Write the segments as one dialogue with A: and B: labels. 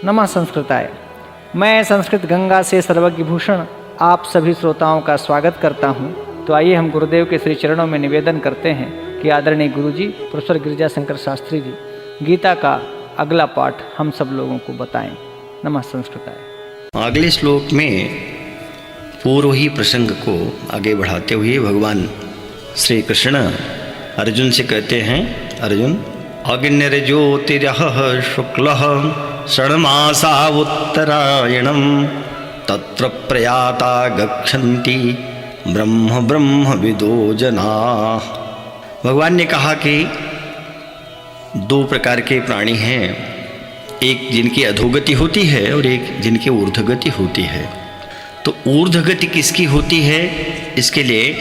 A: नमः संस्कृताय। मैं संस्कृत गंगा से सर्वज्ञ भूषण आप सभी श्रोताओं का स्वागत करता हूं। तो आइए हम गुरुदेव के श्री चरणों में निवेदन करते हैं कि आदरणीय गुरुजी प्रोफेसर गिरिजा शंकर शास्त्री जी गीता का अगला पाठ हम सब लोगों को बताएं। नमः संस्कृताय।
B: अगले श्लोक में पूर्व ही प्रसंग को आगे बढ़ाते हुए भगवान श्री कृष्ण अर्जुन से कहते हैं, अर्जुन अग्निर्ज्योतिरः शुक्लः षण्मासा उत्तरायणं तत्र प्रयाता गच्छन्ति ब्रह्म ब्रह्म विदो जनाः। भगवान ने कहा कि दो प्रकार के प्राणी हैं, एक जिनकी अधोगति होती है और एक जिनकी ऊर्ध्वगति होती है। तो ऊर्ध्वगति किसकी होती है, इसके लिए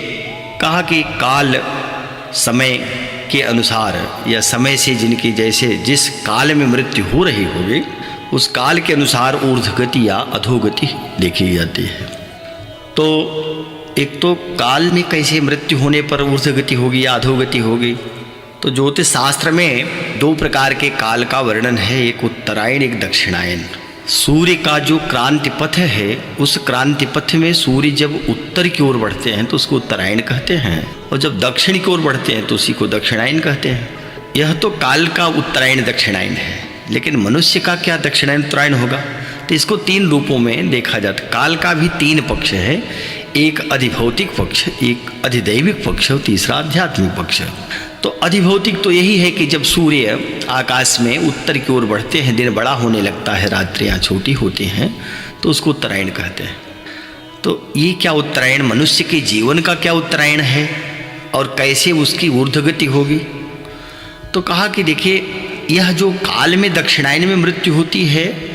B: कहा कि काल समय के अनुसार या समय से जिनकी जैसे जिस काल में मृत्यु हो रही होगी उस काल के अनुसार ऊर्ध्वगति या अधोगति देखी जाती है। तो एक तो काल में कैसे मृत्यु होने पर ऊर्ध्वगति होगी या अधोगति होगी, तो ज्योतिष शास्त्र में दो प्रकार के काल का वर्णन है, एक उत्तरायण एक दक्षिणायन। सूर्य का जो क्रांति पथ है उस क्रांति पथ में सूर्य जब उत्तर की ओर बढ़ते हैं तो उसको उत्तरायण कहते हैं, और जब दक्षिण की ओर बढ़ते हैं तो उसी को दक्षिणायन कहते हैं। यह तो काल का उत्तरायण दक्षिणायन है, लेकिन मनुष्य का क्या दक्षिणायन उत्तरायण होगा? तो इसको तीन रूपों में देखा जाता है। काल का भी तीन पक्ष है, एक अधिभौतिक पक्ष, एक अधिदैविक पक्ष और तीसरा आध्यात्मिक पक्ष। तो अधिभौतिक तो यही है कि जब सूर्य आकाश में उत्तर की ओर बढ़ते हैं, दिन बड़ा होने लगता है, रात्रियाँ छोटी होती हैं, तो उसको उत्तरायण कहते हैं। तो ये क्या उत्तरायण, मनुष्य के जीवन का क्या उत्तरायण है और कैसे उसकी ऊर्ध्वगति होगी? तो कहा कि देखिए, यह जो काल में दक्षिणायन में मृत्यु होती है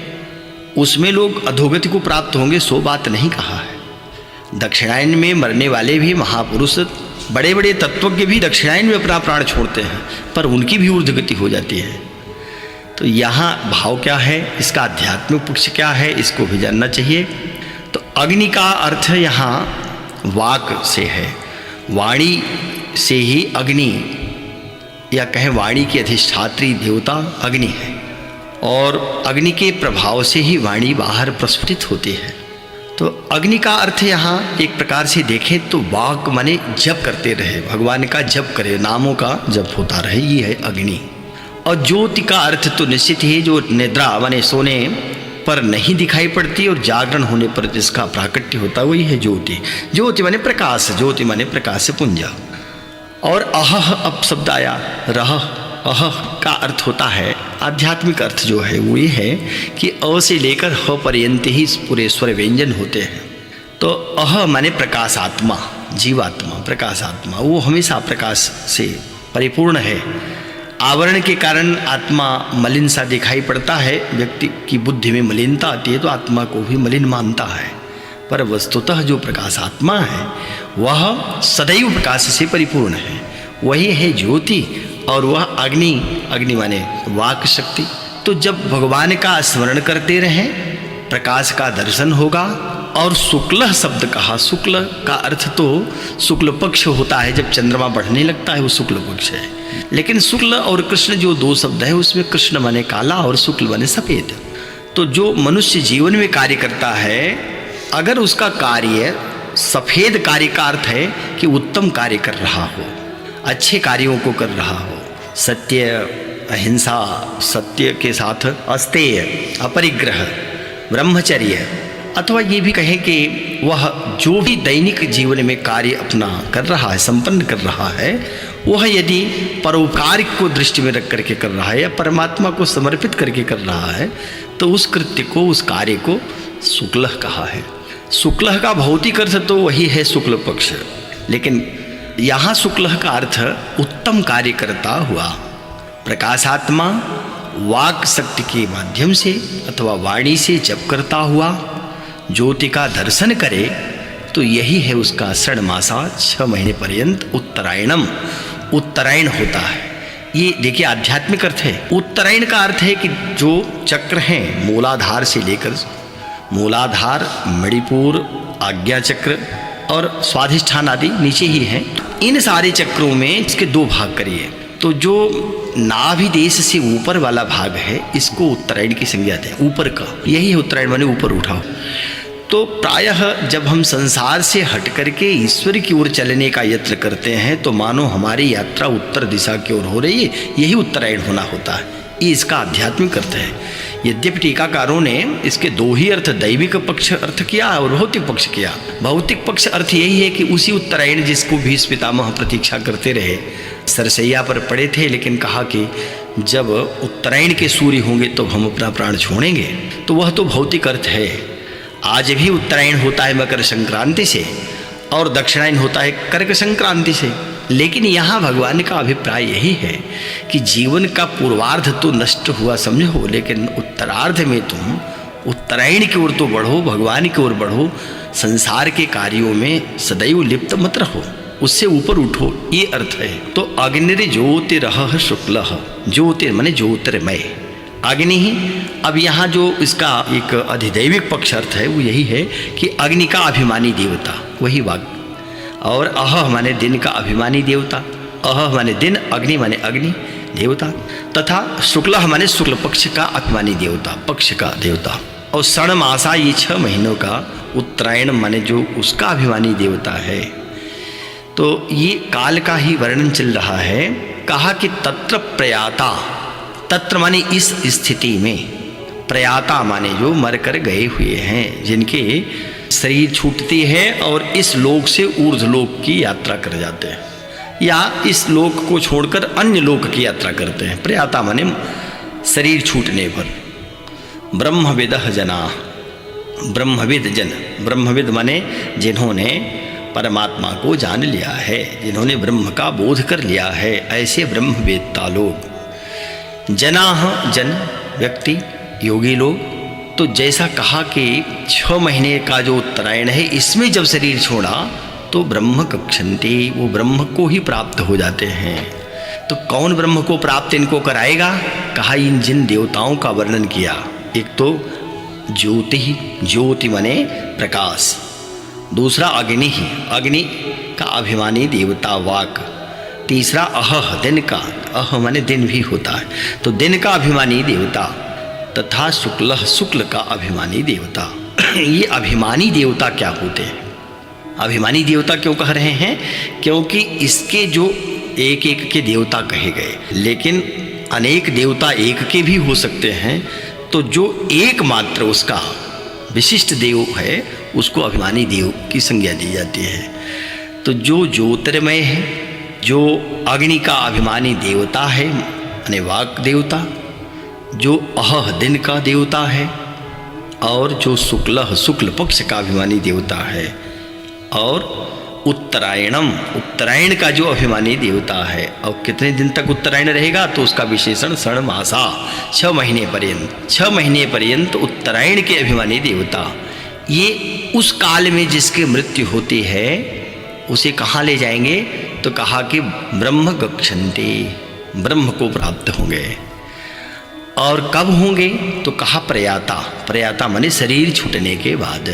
B: उसमें लोग अधोगति को प्राप्त होंगे, सो बात नहीं कहा है। दक्षिणायन में मरने वाले भी महापुरुष, बड़े बड़े तत्वज्ञ भी दक्षिणायन में अपना प्राण छोड़ते हैं, पर उनकी भी ऊर्ध्वगति हो जाती है। तो यहाँ भाव क्या है, इसका आध्यात्मिक पक्ष क्या है, इसको भी जानना चाहिए। तो अग्नि का अर्थ यहाँ वाक से है, वाणी से ही अग्नि, या कहें वाणी की अधिष्ठात्री देवता अग्नि है, और अग्नि के प्रभाव से ही वाणी बाहर प्रस्फुटित होती है। तो अग्नि का अर्थ यहाँ एक प्रकार से देखें तो वाक माने जप करते रहे, भगवान का जप करे, नामों का जप होता रहे, ये है अग्नि। और ज्योति का अर्थ तो निश्चित ही जो निद्रा माने सोने पर नहीं दिखाई पड़ती और जागरण होने पर जिसका प्राकट्य होता है वही है ज्योति। ज्योति माने प्रकाश, ज्योति माने प्रकाश पुंज। और अह अब शब्द आया, रह, अह का अर्थ होता है, आध्यात्मिक अर्थ जो है वो ये है कि अ से लेकर ह पर्यंत ही पूरे स्वर व्यंजन होते हैं। तो अह माने प्रकाशात्मा, जीवात्मा, प्रकाशात्मा, वो हमेशा प्रकाश से परिपूर्ण है। आवरण के कारण आत्मा मलिन सा दिखाई पड़ता है, व्यक्ति की बुद्धि में मलिनता आती है तो आत्मा को भी मलिन मानता है, पर वस्तुतः जो प्रकाशात्मा है वह सदैव प्रकाश से परिपूर्ण है, वही है ज्योति। और वह अग्नि, अग्नि माने वाक शक्ति। तो जब भगवान का स्मरण करते रहें प्रकाश का दर्शन होगा। और शुक्ल शब्द कहा, शुक्ल का अर्थ तो शुक्ल पक्ष होता है, जब चंद्रमा बढ़ने लगता है वो शुक्ल पक्ष है। लेकिन शुक्ल और कृष्ण जो दो शब्द है उसमें कृष्ण माने काला और शुक्ल माने सफेद। तो जो मनुष्य जीवन में कार्य करता है, अगर उसका कार्य सफेद कार्य का अर्थ है कि उत्तम कार्य कर रहा हो, अच्छे कार्यों को कर रहा हो, सत्य, अहिंसा, सत्य के साथ अस्तेय, अपरिग्रह, ब्रह्मचर्य, अथवा ये भी कहें कि वह जो भी दैनिक जीवन में कार्य अपना कर रहा है, संपन्न कर रहा है, वह यदि परोपकार को दृष्टि में रख करके कर रहा है या परमात्मा को समर्पित करके कर रहा है, तो उस कृत्य को, उस कार्य को शुक्ल कहा है। शुक्ल का भौतिक अर्थ तो वही है शुक्ल पक्ष, लेकिन यहाँ शुक्ल का अर्थ उत्तम कार्य करता हुआ, प्रकाशात्मा, वाक शक्ति के माध्यम से अथवा वाणी से जप करता हुआ ज्योति का दर्शन करे, तो यही है उसका षण्मासा 6 महीने पर्यंत उत्तरायणम, उत्तरायण होता है। ये देखिए आध्यात्मिक अर्थ है। उत्तरायण का अर्थ है कि जो चक्र हैं मूलाधार से लेकर, मूलाधार, मणिपुर, आज्ञा चक्र और स्वाधिष्ठान आदि नीचे ही हैं, इन सारे चक्रों में इसके 2 भाग करिए। तो जो नाभि देश से ऊपर वाला भाग है, इसको उत्तरायण की संज्ञा दें, ऊपर का, यही है उत्तरायण माने ऊपर उठाओ। तो प्रायः जब हम संसार से हट करके ईश्वर की ओर चलने का यत्न करते हैं तो मानो हमारी यात्रा उत्तर दिशा की ओर हो रही है, यही उत्तरायण होना होता है। ये इसका आध्यात्मिक अर्थ है। यद्यपि टीकाकारों ने इसके दो ही अर्थ, दैविक पक्ष अर्थ किया और भौतिक पक्ष किया। भौतिक पक्ष अर्थ यही है कि उसी उत्तरायण जिसको भीष्म पितामह प्रतीक्षा करते रहे, सरसैया पर पड़े थे, लेकिन कहा कि जब उत्तरायण के सूर्य होंगे तो हम अपना प्राण छोड़ेंगे, तो वह तो भौतिक अर्थ है। आज भी उत्तरायण होता है मकर संक्रांति से और दक्षिणायन होता है कर्क संक्रांति से, लेकिन यहाँ भगवान का अभिप्राय यही है कि जीवन का पूर्वार्ध तो नष्ट हुआ समझो, लेकिन उत्तरार्ध में तुम उत्तरायण की ओर तो बढ़ो, भगवान की ओर बढ़ो, संसार के कार्यों में सदैव लिप्त मत रहो, उससे ऊपर उठो, ये अर्थ है। तो अग्निर ज्योतिरह शुक्ल, ज्योतिर माने ज्योतिर्मय, अग्नि ही। अब यहाँ जो इसका एक अधिदैविक पक्ष अर्थ है वो यही है कि अग्नि का अभिमानी देवता, वही वाग, और अह माने दिन का अभिमानी देवता, अह माने दिन, अग्नि माने अग्नि देवता, तथा शुक्ल माने शुक्ल पक्ष का अभिमानी देवता, पक्ष का देवता। और षण मासा, ये 6 महीनों का उत्तरायण माने जो उसका अभिमानी देवता है। तो ये काल का ही वर्णन चल रहा है। कहा कि तत्र प्रयाता, तत्र माने इस स्थिति में, प्रयाता माने जो मर कर गए हुए हैं, जिनके शरीर छूटती है और इस लोक से ऊर्ध्व लोक की यात्रा कर जाते हैं, या इस लोक को छोड़कर अन्य लोक की यात्रा करते हैं। प्रयाता माने शरीर छूटने पर। ब्रह्मविदः जना, ब्रह्मविद जन, ब्रह्मविद माने जिन्होंने परमात्मा को जान लिया है, जिन्होंने ब्रह्म का बोध कर लिया है, ऐसे ब्रह्मवेत्ता लोग। जनाः जन, व्यक्ति, योगी लोग। तो जैसा कहा कि 6 महीने का जो उत्तरायण है, इसमें जब शरीर छोड़ा तो ब्रह्म कक्षन्ते, वो ब्रह्म को ही प्राप्त हो जाते हैं। तो कौन ब्रह्म को प्राप्त इनको कराएगा? कहा इन जिन देवताओं का वर्णन किया। एक तो ज्योति, ज्योति माने प्रकाश, दूसरा अग्नि ही, अग्नि का अभिमानी देवता वाक, तीसरा अह, दिन का, अह माने दिन भी होता है, तो दिन का अभिमानी देवता, तथा शुक्ल, शुक्ल का अभिमानी देवता। ये अभिमानी देवता क्या होते हैं? अभिमानी देवता क्यों कह रहे हैं? क्योंकि इसके जो एक एक के देवता कहे गए, लेकिन अनेक देवता एक के भी हो सकते हैं, तो जो एकमात्र उसका विशिष्ट देव है उसको अभिमानी देव की संज्ञा दी जाती है। तो जो ज्योतिर्मय है, जो अग्नि का अभिमानी देवता है यानी वाक देवता, जो अह दिन का देवता है, और जो शुक्ल, शुक्ल पक्ष का अभिमानी देवता है, और उत्तरायणम, उत्तरायण का जो अभिमानी देवता है। और कितने दिन तक उत्तरायण रहेगा? तो उसका विशेषण षण मासा, 6 महीने पर्यंत, 6 महीने पर्यंत उत्तरायण के अभिमानी देवता। ये उस काल में जिसकी मृत्यु होती है उसे कहाँ ले जाएंगे? तो कहा कि ब्रह्म गच्छन्ति, ब्रह्म को प्राप्त होंगे। और कब होंगे? तो कहा प्रयाता, प्रयाता माने शरीर छूटने के बाद।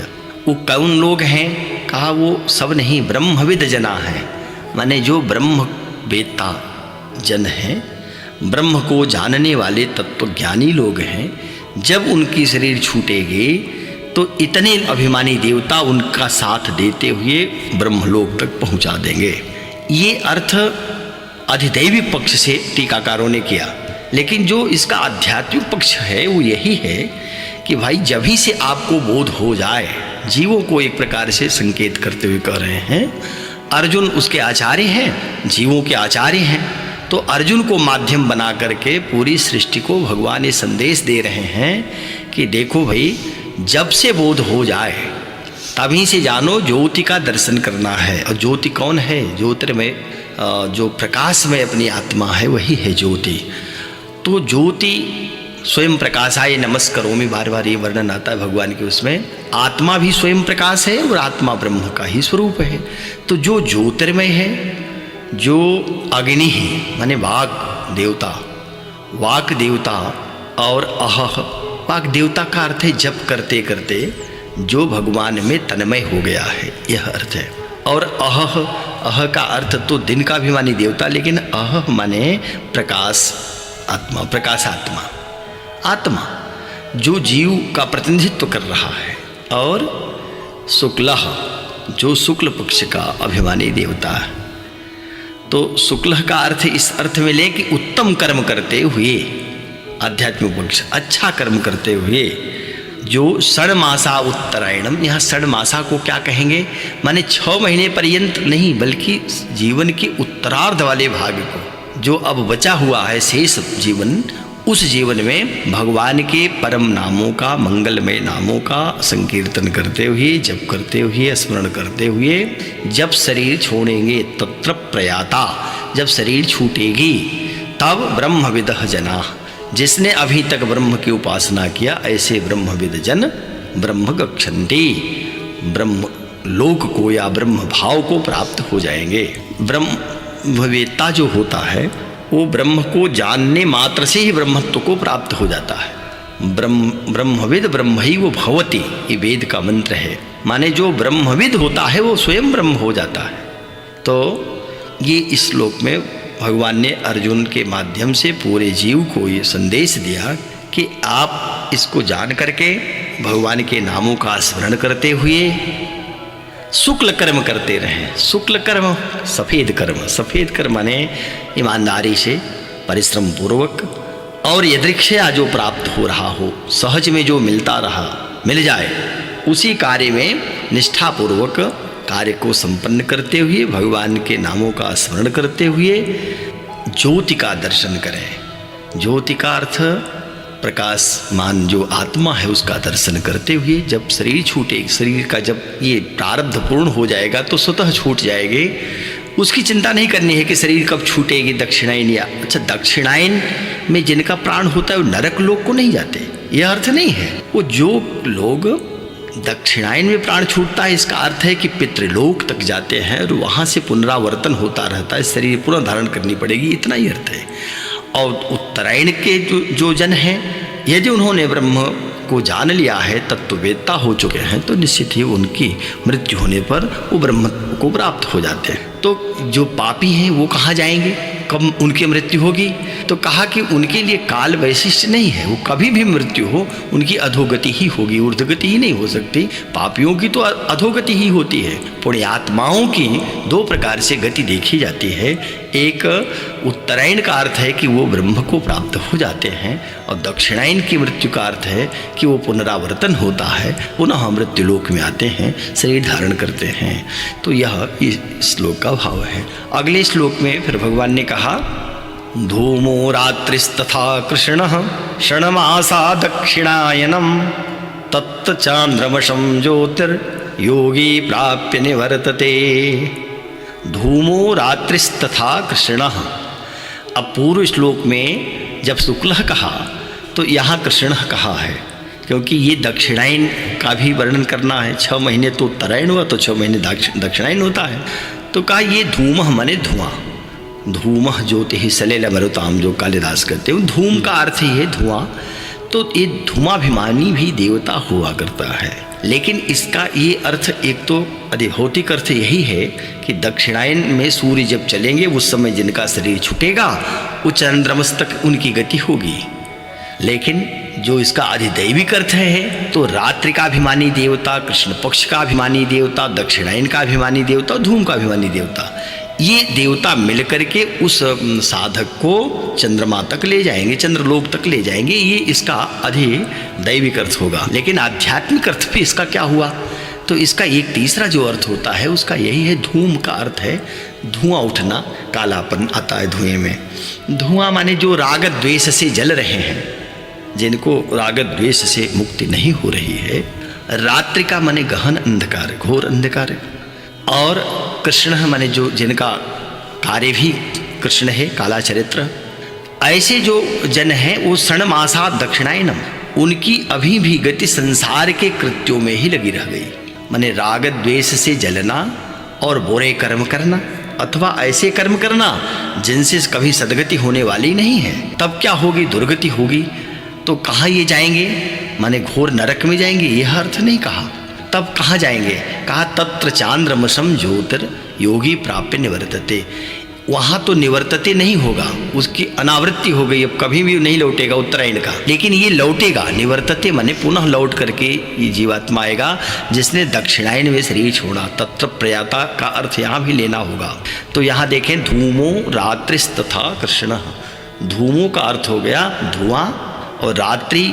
B: वो कौन लोग हैं? कहा वो सब नहीं, ब्रह्मविद जना है, माने जो ब्रह्म वेत्ता जन हैं, ब्रह्म को जानने वाले तत्वज्ञानी लोग हैं। जब उनकी शरीर छूटेगी तो इतने अभिमानी देवता उनका साथ देते हुए ब्रह्मलोक तक पहुंचा देंगे। ये अर्थ अधिदैविक पक्ष से टीकाकारों ने किया, लेकिन जो इसका आध्यात्मिक पक्ष है वो यही है कि भाई जभी से आपको बोध हो जाए, जीवों को एक प्रकार से संकेत करते हुए कह रहे हैं। अर्जुन उसके आचार्य हैं, जीवों के आचार्य हैं, तो अर्जुन को माध्यम बना करके पूरी सृष्टि को भगवान ये संदेश दे रहे हैं कि देखो भाई, जब से बोध हो जाए तभी से जानो ज्योति का दर्शन करना है। और ज्योति कौन है? ज्योतिर्मय, जो प्रकाश में अपनी आत्मा है वही है ज्योति। तो ज्योति स्वयं प्रकाशाय नमस्करोमि, बार बार ये वर्णन आता है भगवान के उसमें। आत्मा भी स्वयं प्रकाश है और आत्मा ब्रह्म का ही स्वरूप है। तो जो ज्योतिर्मय है, जो अग्नि है माने वाक देवता, वाक देवता, और अह, वाक देवता का अर्थ है जप करते करते जो भगवान में तन्मय हो गया है, यह अर्थ है। और अह, अह का अर्थ तो दिन का अभिमानी देवता, लेकिन अह माने प्रकाश, आत्मा, प्रकाशात्मा, आत्मा जो जीव का प्रतिनिधित्व कर रहा है, और शुक्ल जो शुक्ल पक्ष का अभिमानी देवता है। तो शुक्ल का अर्थ इस अर्थ में ले कि उत्तम कर्म करते हुए, आध्यात्मिक पक्ष अच्छा कर्म करते हुए, जो षण्मासा उत्तरायणम, यहाँ षण्मासा को क्या कहेंगे, माने 6 महीने पर्यंत नहीं, बल्कि जीवन के उत्तरार्ध वाले भाग को, जो अब बचा हुआ है शेष जीवन, उस जीवन में भगवान के परम नामों का, मंगलमय नामों का संकीर्तन करते हुए, जप करते हुए, स्मरण करते हुए, जब शरीर छोड़ेंगे तत्र प्रयाता, जब शरीर छूटेगी तब ब्रह्मविदः जना, जिसने अभी तक ब्रह्म की उपासना किया, ऐसे ब्रह्मविद जन ब्रह्म गच्छन्ति, ब्रह्म लोक को या ब्रह्म भाव को प्राप्त हो जाएंगे। ब्रह्मवेत्ता जो होता है वो ब्रह्म को जानने मात्र से ही ब्रह्मत्व को प्राप्त हो जाता है। ब्रह्मविद ब्रह्म ही वो भवति, ये वेद का मंत्र है। माने जो ब्रह्मविद होता है वो स्वयं ब्रह्म हो जाता है। तो ये इस श्लोक में भगवान ने अर्जुन के माध्यम से पूरे जीव को ये संदेश दिया कि आप इसको जान करके भगवान के नामों का स्मरण करते हुए शुक्ल कर्म करते रहें। शुक्ल कर्म सफ़ेद कर्म, सफ़ेद कर्म माने ईमानदारी से, परिश्रम पूर्वक, और यदृच्छया जो प्राप्त हो रहा हो, सहज में जो मिलता रहा मिल जाए, उसी कार्य में निष्ठापूर्वक कार्य को संपन्न करते हुए, भगवान के नामों का स्मरण करते हुए ज्योति का दर्शन करें। ज्योति का अर्थ प्रकाशमान जो आत्मा है उसका दर्शन करते हुए, जब शरीर छूटे, शरीर का जब ये प्रारब्ध पूर्ण हो जाएगा तो स्वतः छूट जाएगी, उसकी चिंता नहीं करनी है कि शरीर कब छूटेगी। दक्षिणायन या अच्छा, दक्षिणायन में जिनका प्राण होता है वो नरक लोक को नहीं जाते, यह अर्थ नहीं है। वो जो लोग दक्षिणायन में प्राण छूटता है, इसका अर्थ है कि पितृलोक तक जाते हैं और वहाँ से पुनरावर्तन होता रहता है, शरीर पुनः धारण करनी पड़ेगी, इतना ही अर्थ है। और उत्तरायण के जो जन हैं, यदि उन्होंने ब्रह्म को जान लिया है, तत्ववेत्ता हो चुके हैं, तो निश्चित ही उनकी मृत्यु होने पर वो ब्रह्म को प्राप्त हो जाते हैं। तो जो पापी हैं वो कहाँ जाएंगे, कब उनकी मृत्यु होगी? तो कहा कि उनके लिए काल वैशिष्ट नहीं है, वो कभी भी मृत्यु हो उनकी अधोगति ही होगी, ऊर्ध्वगति ही नहीं हो सकती। पापियों की तो अधोगति ही होती है। पुण्यात्माओं की 2 प्रकार से गति देखी जाती है। एक उत्तरायण का अर्थ है कि वो ब्रह्म को प्राप्त हो जाते हैं, और दक्षिणायन की मृत्यु का अर्थ है कि वो पुनरावर्तन होता है, पुनः मृत्युलोक में आते हैं, शरीर धारण करते हैं। तो यह इस श्लोक का भाव है। अगले श्लोक में फिर भगवान ने कहा, धूमो रात्रिस्तथा कृष्णः षण्मासा दक्षिणायनम तत्चांद्रमशं ज्योतिर्योगी प्राप्य निवर्तते। धूमो रात्रिस्तथा कृष्णः। अब पूर्व श्लोक में जब शुक्ल कहा तो यहाँ कृष्ण कहा है, क्योंकि ये दक्षिणायन का भी वर्णन करना है। 6 महीने तो उत्तरायण हुआ, तो 6 महीने दक्षिणायन होता है। तो कहा ये धूम माने धुआं, धूम ज्योति ही सलेल मरुताम, जो कालिदास कहते हैं, धूम का अर्थ ही है धुआं। तो ये धूमाभिमानी भी देवता हुआ करता है, लेकिन इसका ये अर्थ एक तो अधिभौतिक अर्थ यही है कि दक्षिणायन में सूर्य जब चलेंगे उस समय जिनका शरीर छूटेगा वो चंद्रमस तक उनकी गति होगी। लेकिन जो इसका अधिदैविक अर्थ है तो रात्रि का अभिमानी देवता, कृष्ण पक्ष का अभिमानी देवता, दक्षिणायन का अभिमानी देवता, धूम का अभिमानी देवता, ये देवता मिलकर के उस साधक को चंद्रमा तक ले जाएंगे, चंद्रलोक तक ले जाएंगे। ये इसका अधिदैविक अर्थ होगा। लेकिन आध्यात्मिक अर्थ भी इसका क्या हुआ? तो इसका एक तीसरा जो अर्थ होता है उसका यही है, धूम का अर्थ है धुआं उठना, कालापन आता है धुएं में। धुआं माने जो राग द्वेष से जल रहे हैं, जिनको राग द्वेष से मुक्ति नहीं हो रही है। रात्रि का माने गहन अंधकार, घोर अंधकार। और कृष्ण माने जो जिनका कार्य भी कृष्ण है, काला चरित्र। ऐसे जो जन हैं वो षण्मासा दक्षिणायनम, उनकी अभी भी गति संसार के कृत्यों में ही लगी रह गई। माने राग द्वेष से जलना और बुरे कर्म करना, अथवा ऐसे कर्म करना जिनसे कभी सदगति होने वाली नहीं है। तब क्या होगी? दुर्गति होगी। तो कहाँ ये जाएंगे? माने घोर नरक में जाएंगे, यह अर्थ नहीं कहा। तब कहाँ जाएंगे? कहा तत्र चांद्रमसम ज्योतिर योगी प्राप्य निवर्तते। वहाँ तो निवर्तते नहीं होगा, उसकी अनावृत्ति हो गई, अब कभी भी नहीं लौटेगा उत्तरायण का। लेकिन ये लौटेगा, निवर्तते माने पुनः लौट करके ये जीवात्मा आएगा जिसने दक्षिणायन में शरीर छोड़ा। तत्र प्रयाता का अर्थ यहाँ भी लेना होगा। तो यहाँ देखें, धूमो रात्रिस्तथा कृष्ण। धूमो का अर्थ हो गया धुआं, और रात्रि,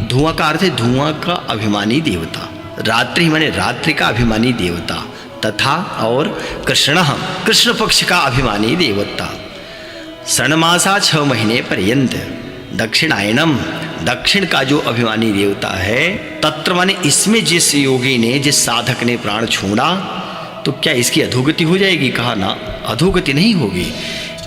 B: धुआं का अर्थ है धुआं का अभिमानी देवता। रात्रि माने रात्रि का अभिमानी देवता, तथा और कृष्ण, कृष्ण पक्ष का अभिमानी देवता। षण्मासा 6 महीने पर्यंत दक्षिणायनम, दक्षिण का जो अभिमानी देवता है, तत्र माने इसमें जिस योगी ने, जिस साधक ने प्राण छोड़ा, तो क्या इसकी अधोगति हो जाएगी? कहा ना, अधोगति नहीं होगी।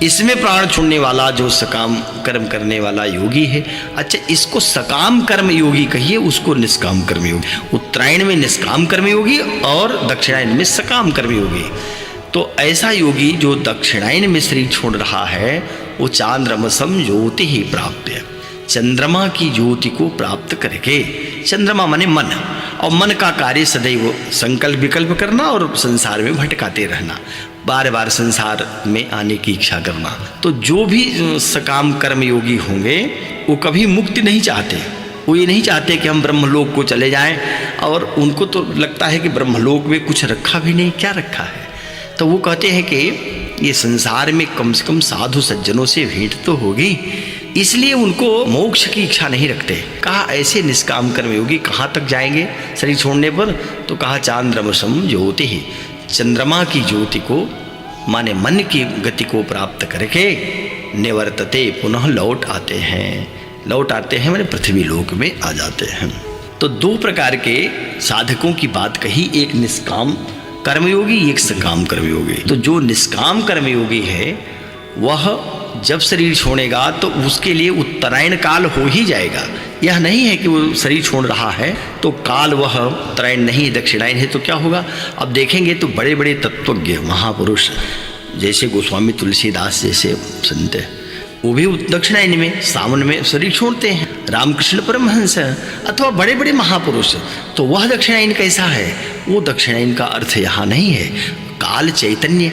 B: इसमें प्राण छोड़ने वाला जो सकाम कर्म करने वाला योगी है, अच्छा इसको सकाम कर्म योगी कहिए, उसको निष्काम कर्म योगी। उत्तरायण में निष्काम कर्म योगी और दक्षिणायन में सकाम कर्म योगी। तो ऐसा योगी जो दक्षिणायन में शरीर छोड़ रहा है, वो चांद्रमसम ज्योति ही प्राप्त है, चंद्रमा की ज्योति को प्राप्त करके। चंद्रमा माने मन, और मन का कार्य सदैव संकल्प विकल्प करना और संसार में भटकाते रहना, बार बार संसार में आने की इच्छा करना। तो जो भी सकाम कर्म योगी होंगे वो कभी मुक्ति नहीं चाहते। वो ये नहीं चाहते कि हम ब्रह्मलोक को चले जाएं, और उनको तो लगता है कि ब्रह्मलोक में कुछ रखा भी नहीं, क्या रखा है। तो वो कहते हैं कि ये संसार में कम से कम साधु सज्जनों से भेंट तो होगी, इसलिए उनको मोक्ष की इच्छा नहीं रखते। कहा ऐसे निष्काम कर्म योगी कहाँ तक जाएंगे शरीर छोड़ने पर? तो कहा चांद्रमसम ज्योति ही, चंद्रमा की ज्योति को माने मन की गति को प्राप्त करके निवर्तते, पुनः लौट आते हैं। लौट आते हैं माने पृथ्वी लोक में आ जाते हैं। तो 2 प्रकार के साधकों की बात कही, एक निष्काम कर्मयोगी, एक सकाम कर्मयोगी। तो जो निष्काम कर्मयोगी है वह जब शरीर छोड़ेगा तो उसके लिए उत्तरायण काल हो ही जाएगा। यह नहीं है कि वो शरीर छोड़ रहा है तो काल वह उत्तरायण नहीं दक्षिणायन है तो क्या होगा। अब देखेंगे तो बड़े बड़े तत्वज्ञ महापुरुष जैसे गोस्वामी तुलसीदास जैसे संत, वो भी दक्षिणायन में सावन में शरीर छोड़ते हैं। रामकृष्ण परमहंस अथवा बड़े बड़े महापुरुष, तो वह दक्षिणायन कैसा है? वो दक्षिणायन का अर्थ यहाँ नहीं है। काल चैतन्य,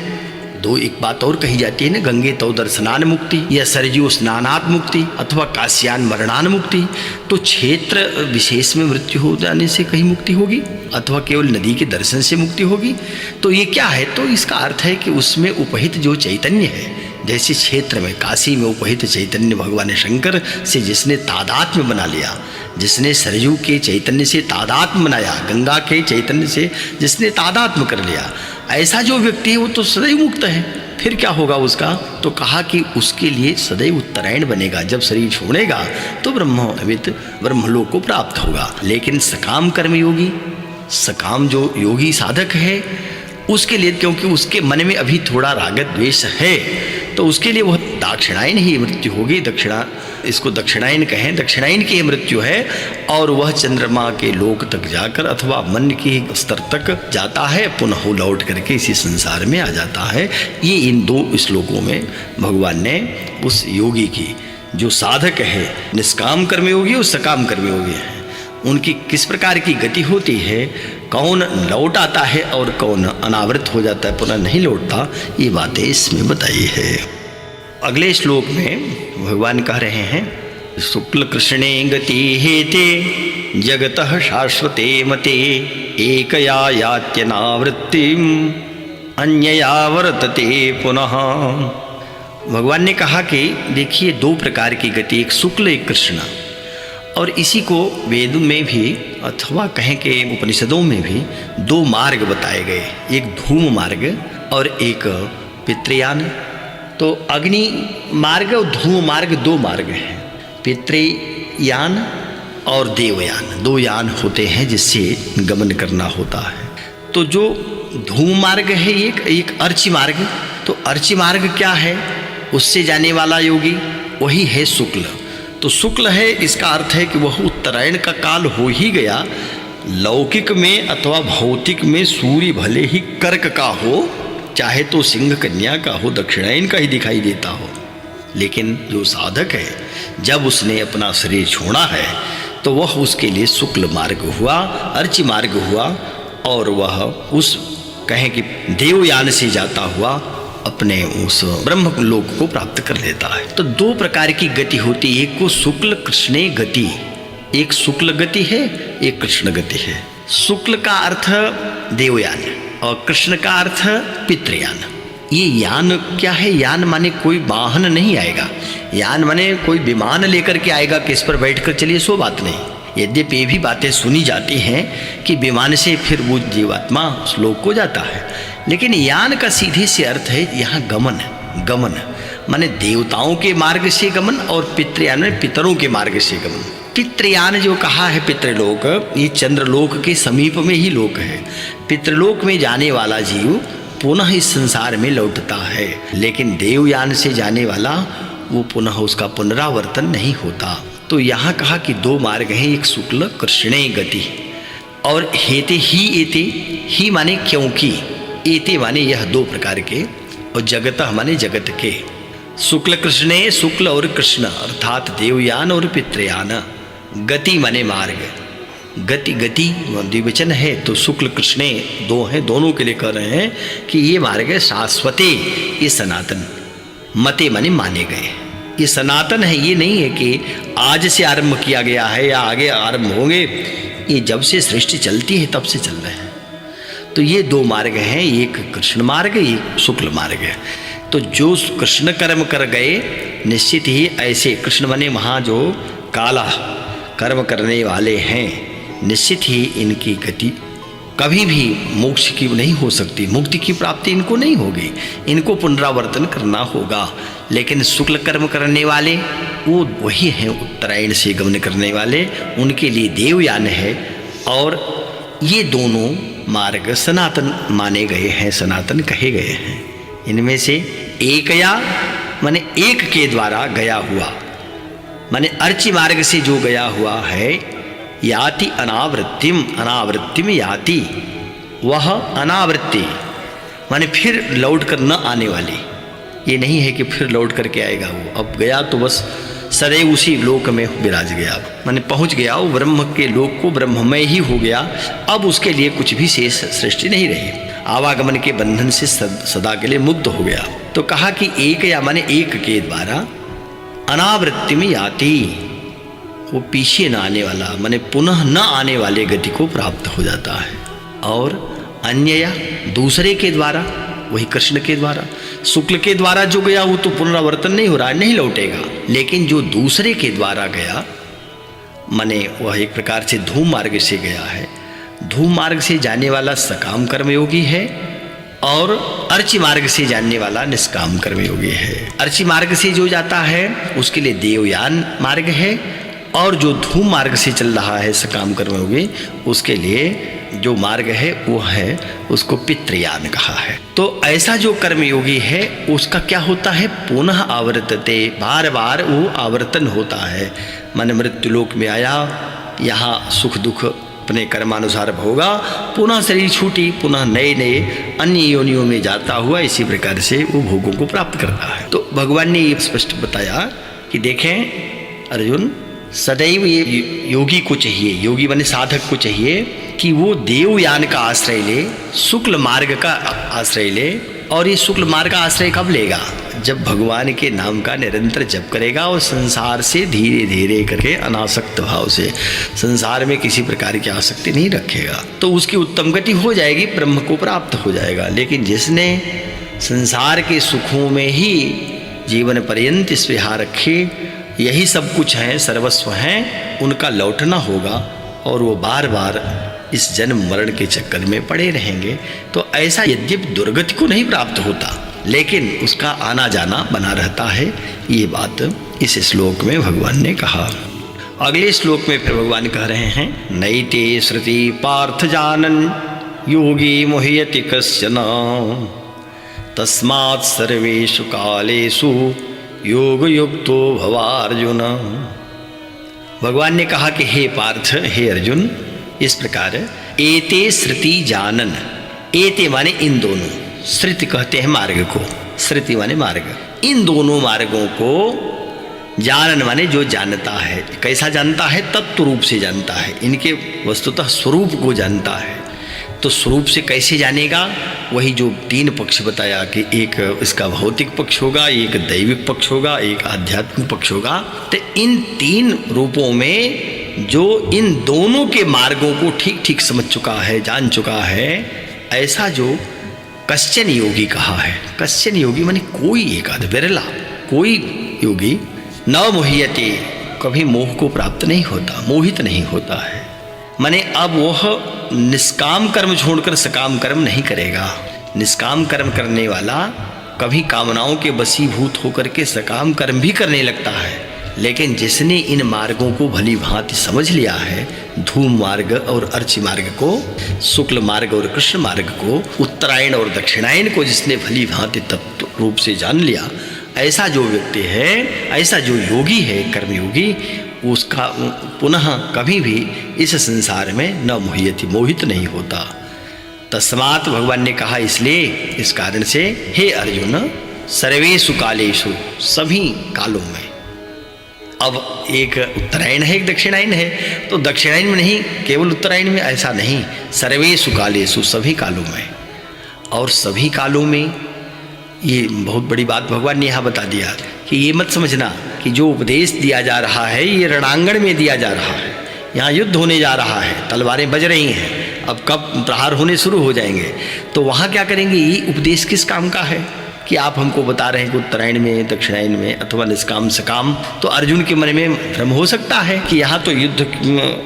B: एक बात और कही जाती है ना, गंगे तो दर्शनान मुक्ति, या सरजू स्नानात् मुक्ति, अथवा काश्यान मरणान मुक्ति। तो क्षेत्र विशेष में मृत्यु हो जाने से कहीं मुक्ति होगी, अथवा केवल नदी के दर्शन से मुक्ति होगी। तो ये क्या है? तो इसका अर्थ है कि उसमें उपहित जो चैतन्य है, जैसे क्षेत्र में काशी में उपहित चैतन्य भगवान शंकर से जिसने तादात्म्य बना लिया, जिसने सरयू के चैतन्य से तादात्म्य बनाया, गंगा के चैतन्य से जिसने तादात्म्य कर लिया, ऐसा जो व्यक्ति है वो तो सदैव मुक्त है। फिर क्या होगा उसका? तो कहा कि उसके लिए सदैव उत्तरायण बनेगा। जब शरीर छोड़ेगा तो ब्रह्मविद ब्रह्मलोक को प्राप्त होगा। लेकिन सकाम कर्मयोगी, सकाम जो योगी साधक है, उसके लिए, क्योंकि उसके मन में अभी थोड़ा राग द्वेष है, तो उसके लिए वह दक्षिणायन ही मृत्यु होगी। इसको दक्षिणायन कहें, दक्षिणायन की मृत्यु है, और वह चंद्रमा के लोक तक जाकर अथवा मन के स्तर तक जाता है, पुनः लौट करके इसी संसार में आ जाता है। ये इन 2 श्लोकों में भगवान ने उस योगी की, जो साधक है, निष्काम कर्मयोगी और सकाम कर्मयोगी है, उनकी किस प्रकार की गति होती है, कौन लौट आता है और कौन अनावृत हो जाता है, पुनः नहीं लौटता, ये बातें इसमें बताई है। अगले श्लोक में भगवान कह रहे हैं, शुक्ल कृष्णे गति हेते जगतः शाश्वते मते एकया यात्यनावृत्तिम अन्यया वर्तते पुनः। भगवान ने कहा कि देखिए 2 प्रकार की गति, एक शुक्ल एक कृष्ण, और इसी को वेद में भी अथवा कहें कि उपनिषदों में भी 2 मार्ग बताए गए, एक धूम मार्ग और एक पितृयान। तो अग्नि मार्ग और धूम मार्ग 2 मार्ग हैं, पितृयान और देवयान, 2 यान होते हैं जिससे गमन करना होता है। तो जो धूम मार्ग है एक अर्ची मार्ग, तो अर्ची मार्ग क्या है? उससे जाने वाला योगी वही है शुक्ल। तो शुक्ल है, इसका अर्थ है कि वह उत्तरायण का काल हो ही गया। लौकिक में अथवा भौतिक में सूर्य भले ही कर्क का हो, चाहे तो सिंह कन्या का हो, दक्षिणायन का ही दिखाई देता हो, लेकिन जो साधक है जब उसने अपना शरीर छोड़ा है तो वह उसके लिए शुक्ल मार्ग हुआ, अर्ची मार्ग हुआ, और वह उस कहें कि देवयान से जाता हुआ अपने उस ब्रह्म लोक को प्राप्त कर लेता है। तो दो प्रकार की गति होती है, एक को शुक्ल कृष्णे गति, एक शुक्ल गति है, एक कृष्ण गति है। शुक्ल का अर्थ देवयान और कृष्ण का अर्थ पितृयान। ये यान क्या है? यान माने कोई वाहन नहीं आएगा, यान माने कोई विमान लेकर के आएगा कि इस पर बैठकर चलिए, सो बात नहीं। यद्यपि ये भी बातें सुनी जाती हैं कि विमान से फिर वो जीवात्मा उस लोक को जाता है, लेकिन यान का सीधे से अर्थ है यहाँ गमन। गमन माने देवताओं के मार्ग से गमन और पितृयान में पितरों के मार्ग से गमन। पितृयान जो कहा है, पितृलोक, ये चंद्रलोक के समीप में ही लोक है। पितृलोक में जाने वाला जीव पुनः इस संसार में लौटता है, लेकिन देवयान से जाने वाला वो पुनः उसका पुनरावर्तन नहीं होता। तो यहाँ कहा कि दो मार्ग हैं, एक शुक्ल कृष्णे गति और हेते ही एते, ही माने क्योंकि, एते माने यह दो प्रकार के, और जगत माने जगत के। शुक्ल कृष्णे, शुक्ल और कृष्ण अर्थात देवयान और पितृयान। गति माने मार्ग, गति गति द्विवचन है, तो शुक्ल कृष्णे दो हैं, दोनों के लिए कह रहे हैं कि ये मार्ग है शाश्वते, ये सनातन। मते माने माने गए, ये सनातन है, ये नहीं है कि आज से आरंभ किया गया है या आगे आरंभ होंगे, ये जब से सृष्टि चलती है तब से चल रहे हैं। तो ये दो मार्ग हैं, एक कृष्ण मार्ग, एक शुक्ल मार्ग है। तो जो कृष्ण कर्म कर गए, निश्चित ही ऐसे कृष्ण माने वहाँ जो काला कर्म करने वाले हैं, निश्चित ही इनकी गति कभी भी मोक्ष की नहीं हो सकती, मुक्ति की प्राप्ति इनको नहीं होगी, इनको पुनरावर्तन करना होगा। लेकिन शुक्ल कर्म करने वाले वो वही हैं, उत्तरायण से गमन करने वाले, उनके लिए देवयान है। और ये दोनों मार्ग सनातन माने गए हैं, सनातन कहे गए हैं। इनमें से एक या माने एक के द्वारा गया हुआ, माने अर्ची मार्ग से जो गया हुआ है, याति अनावृत्तिम, अनावृत्तिम याति, वह अनावृत्ति माने फिर लौट कर न आने वाली। ये नहीं है कि फिर लौट करके आएगा, वो अब गया तो बस सदैव उसी लोक में विराज गया, माने पहुंच गया वो ब्रह्म के लोक को, ब्रह्ममय ही हो गया। अब उसके लिए कुछ भी शेष सृष्टि नहीं रही, आवागमन के बंधन से सदा के लिए मुक्त हो गया। तो कहा कि एक या माने एक के द्वारा अनावृत्ति में याति, वो पीछे न आने वाला माने पुनः न आने वाले गति को प्राप्त हो जाता है। और अन्य या दूसरे के द्वारा, वही कृष्ण के द्वारा, शुक्ल के द्वारा जो गया वो तो पुनरावर्तन नहीं हो रहा है, नहीं लौटेगा। लेकिन जो दूसरे के द्वारा गया, माने वह एक प्रकार से धूम मार्ग से गया है। धूम मार्ग से जाने वाला सकाम कर्मयोगी है और अर्ची मार्ग से जानने वाला निष्काम कर्मयोगी है। अर्ची मार्ग से जो जाता है उसके लिए देवयान मार्ग है, और जो धूम मार्ग से चल रहा है सकाम कर्मयोगी, उसके लिए जो मार्ग है वो है, उसको पितृयान कहा है। तो ऐसा जो कर्मयोगी है उसका क्या होता है, पुनः आवर्तते, बार बार वो आवर्तन होता है। मन मृत्युलोक में आया, यहाँ सुख दुख अपने कर्मानुसार भोगा, पुनः शरीर छूटी, पुनः नए नए अन्य योनियों में जाता हुआ इसी प्रकार से वो भोगों को प्राप्त करता है। तो भगवान ने ये स्पष्ट बताया कि देखें अर्जुन, सदैव ये योगी को चाहिए, योगी बने साधक को चाहिए कि वो देवयान का आश्रय ले, शुक्ल मार्ग का आश्रय ले। और ये शुक्ल मार्ग का आश्रय कब लेगा, जब भगवान के नाम का निरंतर जप करेगा और संसार से धीरे धीरे करके अनासक्त भाव से, संसार में किसी प्रकार की आसक्ति नहीं रखेगा, तो उसकी उत्तम गति हो जाएगी, ब्रह्म को प्राप्त हो जाएगा। लेकिन जिसने संसार के सुखों में ही जीवन पर्यंत स्पृहा रखी, यही सब कुछ है, सर्वस्व हैं, उनका लौटना होगा और वो बार बार इस जन्म मरण के चक्कर में पड़े रहेंगे। तो ऐसा यद्यपि दुर्गति को नहीं प्राप्त होता, लेकिन उसका आना जाना बना रहता है। ये बात इस श्लोक में भगवान ने कहा। अगले श्लोक में फिर भगवान कह रहे हैं, नैते श्रुति पार्थ जानन योगी मोहयति कश्चन तस्मात् सर्वेषु कालेषु योग युक्तो भवार्जुन। भगवान ने कहा कि हे पार्थ, हे अर्जुन, इस प्रकार एते श्रुति जानन, एते माने इन दोनों, श्रुति कहते हैं मार्ग को, श्रुति माने मार्ग, इन दोनों मार्गों को जानन माने जो जानता है। कैसा जानता है, तत्व रूप से जानता है, इनके वस्तुतः स्वरूप को जानता है। तो स्वरूप से कैसे जानेगा? वही जो 3 पक्ष बताया कि एक इसका भौतिक पक्ष होगा, एक दैविक पक्ष होगा, एक आध्यात्मिक पक्ष होगा। तो इन 3 रूपों में जो इन दोनों के मार्गों को ठीक ठीक समझ चुका है, जान चुका है, ऐसा जो कश्चन योगी कहा है। कश्चन योगी माने कोई एक आध, विरला कोई योगी, न मोह्यते, कभी मोह को प्राप्त नहीं होता, मोहित नहीं होता है। माने अब वह निष्काम कर्म छोड़कर सकाम कर्म नहीं करेगा। निष्काम कर्म करने वाला कभी कामनाओं के वशीभूत होकर के सकाम कर्म भी करने लगता है, लेकिन जिसने इन मार्गों को भली भांति समझ लिया है, धूम मार्ग और अर्ची मार्ग को, शुक्ल मार्ग और कृष्ण मार्ग को, उत्तरायण और दक्षिणायन को जिसने भली भांति तत्व रूप से जान लिया, ऐसा जो व्यक्ति है, ऐसा जो योगी है, कर्मयोगी, उसका पुनः कभी भी इस संसार में न मोह्यति, मोहित नहीं होता। तस्मात् भगवान ने कहा इसलिए, इस कारण से, हे अर्जुन, सर्वेषु कालेषु, सभी कालों में। अब एक उत्तरायण है, एक दक्षिणायन है, तो दक्षिणायन में नहीं, केवल उत्तरायण में, ऐसा नहीं, सर्वेषु कालेषु, सभी कालों में। और सभी कालों में, ये बहुत बड़ी बात भगवान ने यहाँ बता दिया कि ये मत समझना कि जो उपदेश दिया जा रहा है ये रणांगण में दिया जा रहा है, यहाँ युद्ध होने जा रहा है, तलवारें बज रही हैं, अब कब प्रहार होने शुरू हो जाएंगे, तो वहाँ क्या करेंगे? ये उपदेश किस काम का है कि आप हमको बता रहे हैं कि उत्तरायण में, दक्षिणायन में, अथवा निष्काम सकाम। तो अर्जुन के मन में भ्रम हो सकता है कि यहाँ तो युद्ध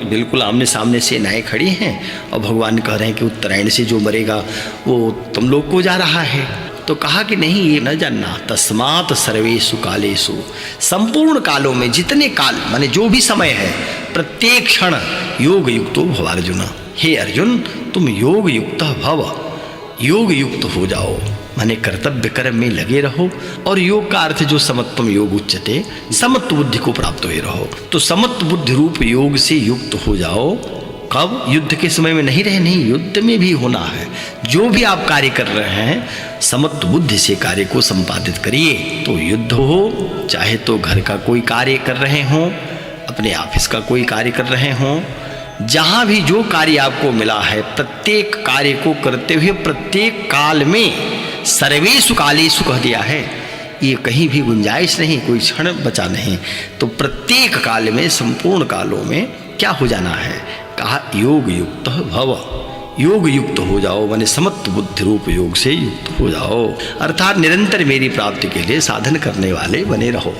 B: बिल्कुल आमने सामने सेनाएं खड़ी हैं और भगवान कह रहे हैं कि उत्तरायण से जो मरेगा वो तुम लोग को जा रहा है। तो कहा कि नहीं, ये न जानना, तस्मात् सर्वेषु कालेषु, संपूर्ण कालों में, जितने काल माने जो भी समय है, प्रत्येक क्षण योग युक्तो भव अर्जुन। हे अर्जुन, तुम योग युक्त भव, योग युक्त हो जाओ, माने कर्तव्य कर्म में लगे रहो। और योग का अर्थ जो समत्वम योग उच्यते, समत्व बुद्धि को प्राप्त हुए रहो। तो समत्व बुद्धि रूप योग से युक्त हो जाओ। कब? युद्ध के समय में नहीं रहे, नहीं, युद्ध में भी होना है। जो भी आप कार्य कर रहे हैं, समत्व बुद्धि से कार्य को संपादित करिए। तो युद्ध हो, चाहे तो घर का कोई कार्य कर रहे हों, अपने ऑफिस का कोई कार्य कर रहे हों, जहाँ भी जो कार्य आपको मिला है, प्रत्येक कार्य को करते हुए प्रत्येक काल में, सर्वेषु कालेषु कह दिया है, ये कहीं भी गुंजाइश नहीं, कोई क्षण बचा नहीं। तो प्रत्येक काल में, संपूर्ण कालों में क्या हो जाना है? कहा योग युक्त भव, योग युक्त हो जाओ, माने समत्व बुद्धि रूप योग से युक्त हो जाओ, अर्थात निरंतर मेरी प्राप्ति के लिए साधन करने वाले बने रहो।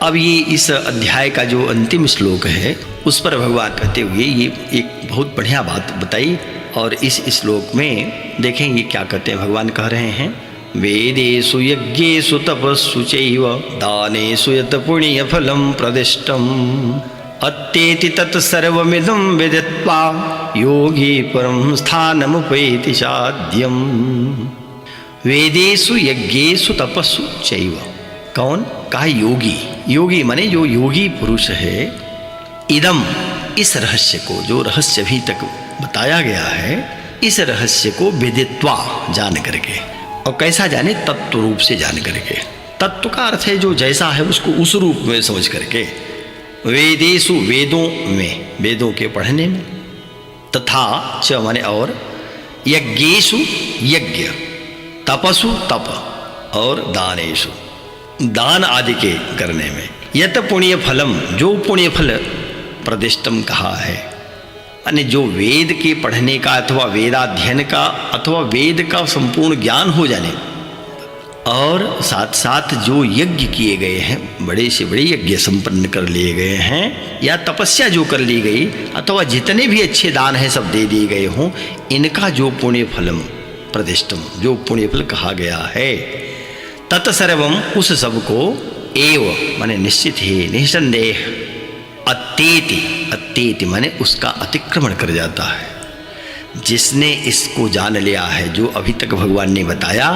B: अब ये इस अध्याय का जो अंतिम श्लोक है, उस पर भगवान कहते हुए ये एक बहुत बढ़िया बात बताई। और इस श्लोक में देखें ये क्या कहते हैं, भगवान कह रहे हैं, वेदेषु यज्ञेषु तपस्सु चैव दानेषु यत् पुण्यफलं प्रदिष्टम् अत्येति तत्सर्वमिदं विदित्वा योगी परं स्थानमुपैति साध्यम्। वेदेषु यज्ञेषु तपस्सु चैव, कौन? कहा योगी। योगी माने जो योगी पुरुष है, इदम, इस रहस्य को, जो रहस्य अभी तक बताया गया है, इस रहस्य को विदित्वा, जान करके। और कैसा जाने? तत्व रूप से जान करके। तत्व का अर्थ है जो जैसा है उसको उस रूप में समझ करके। वेदेषु, वेदों में, वेदों के पढ़ने में, तथा च माने और, यज्ञेषु, यज्ञ, तपसु, तप, और दानेषु, दान आदि के करने में, यत पुण्य फलम, जो पुण्य फल प्रदिष्टम कहा है, यानी जो वेद के पढ़ने का अथवा वेदाध्ययन का अथवा वेद का संपूर्ण ज्ञान हो जाने, और साथ साथ जो यज्ञ किए गए हैं, बड़े से बड़े यज्ञ संपन्न कर लिए गए हैं, या तपस्या जो कर ली गई, अथवा जितने भी अच्छे दान हैं सब दे दिए गए हों, इनका जो पुण्य फलम प्रदिष्टम, जो पुण्य फल कहा गया है, तत्सर्वम, उस सब को, एव माने निश्चित ही, निसंदेह, अत्येति, अत्येति माने उसका अतिक्रमण कर जाता है। जिसने इसको जान लिया है, जो अभी तक भगवान ने बताया,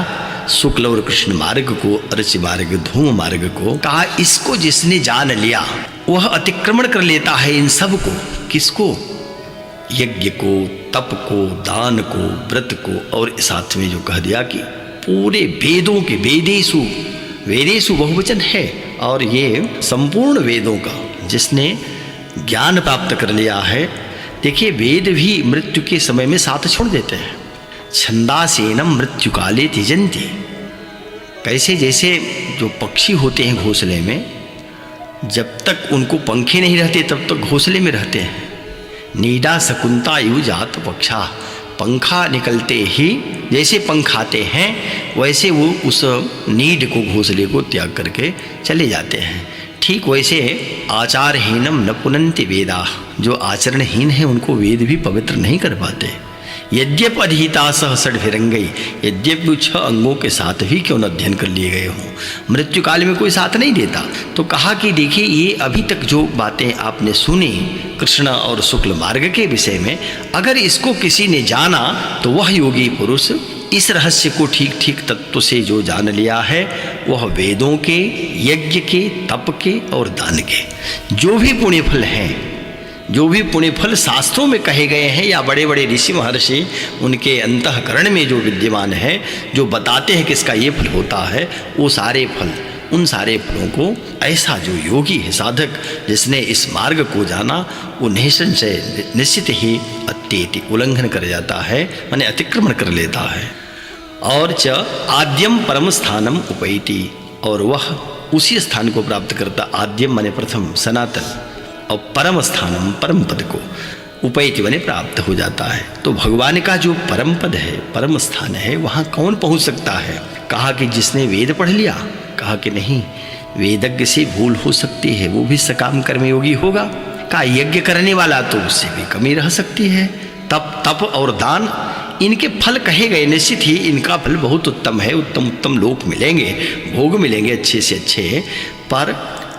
B: शुक्ल और कृष्ण मार्ग को, अर्च मार्ग, धूम मार्ग को, कहा इसको जिसने जान लिया वह अतिक्रमण कर लेता है इन सब को। किसको? यज्ञ को, तप को, दान को, व्रत को, और साथ में जो कह दिया कि पूरे वेदों के, वेदेषु, वेदेषु बहुवचन है, और ये संपूर्ण वेदों का जिसने ज्ञान प्राप्त कर लिया है, देखिए वेद भी मृत्यु के समय में साथ छोड़ देते हैं। छंदासेनम मृत्यु काले त्यजन्ति। कैसे, जैसे जो पक्षी होते हैं घोंसले में, जब तक उनको पंखे नहीं रहते तब तक घोंसले में रहते हैं। नीडा शकुंता यु जात पक्षा, पंखा निकलते ही जैसे पंख आते हैं वैसे वो उस नीड को, घोंसले को त्याग करके चले जाते हैं। ठीक वैसे आचारहीनम न पुनन्ति वेदा, जो आचरणहीन है उनको वेद भी पवित्र नहीं कर पाते। यद्यप अधीता सह षड्भिरंगई, यद्यपि 6 अंगों के साथ भी क्यों न अध्ययन कर लिए गए हों, मृत्यु काल में कोई साथ नहीं देता। तो कहा कि देखिए ये अभी तक जो बातें आपने सुनी कृष्ण और शुक्ल मार्ग के विषय में, अगर इसको किसी ने जाना तो वह योगी पुरुष इस रहस्य को ठीक ठीक तत्व से जो जान लिया है, वह वेदों के, यज्ञ के, तप के और दान के जो भी पुण्य फल हैं, जो भी पुण्य फल शास्त्रों में कहे गए हैं या बड़े बड़े ऋषि महर्षि उनके अंतःकरण में जो विद्यमान है, जो बताते हैं कि इसका ये फल होता है, वो सारे फल, उन सारे फलों को ऐसा जो योगी है, साधक, जिसने इस मार्ग को जाना, वो निसंशय निश्चित ही अत्येति उल्लंघन कर जाता है, माने अतिक्रमण कर लेता है। और च आद्यम परम स्थानम उपैति, और वह उसी स्थान को प्राप्त करता, आद्यम माने प्रथम, सनातन, और परम स्थानम परम पद को उपैति माने प्राप्त हो जाता है। तो भगवान का जो परम पद है, परम स्थान है, वहाँ कौन पहुँच सकता है? कहा कि जिसने वेद पढ़ लिया। कहा कि नहीं, वेदज्ञ से भूल हो सकती है, वो भी सकाम कर्मयोगी होगा। कहा यज्ञ करने वाला तो उससे भी कमी रह सकती है। तप और दान, इनके फल कहे गए, निश्चित ही इनका फल बहुत उत्तम है, उत्तम उत्तम लोक मिलेंगे, भोग मिलेंगे अच्छे से अच्छे, पर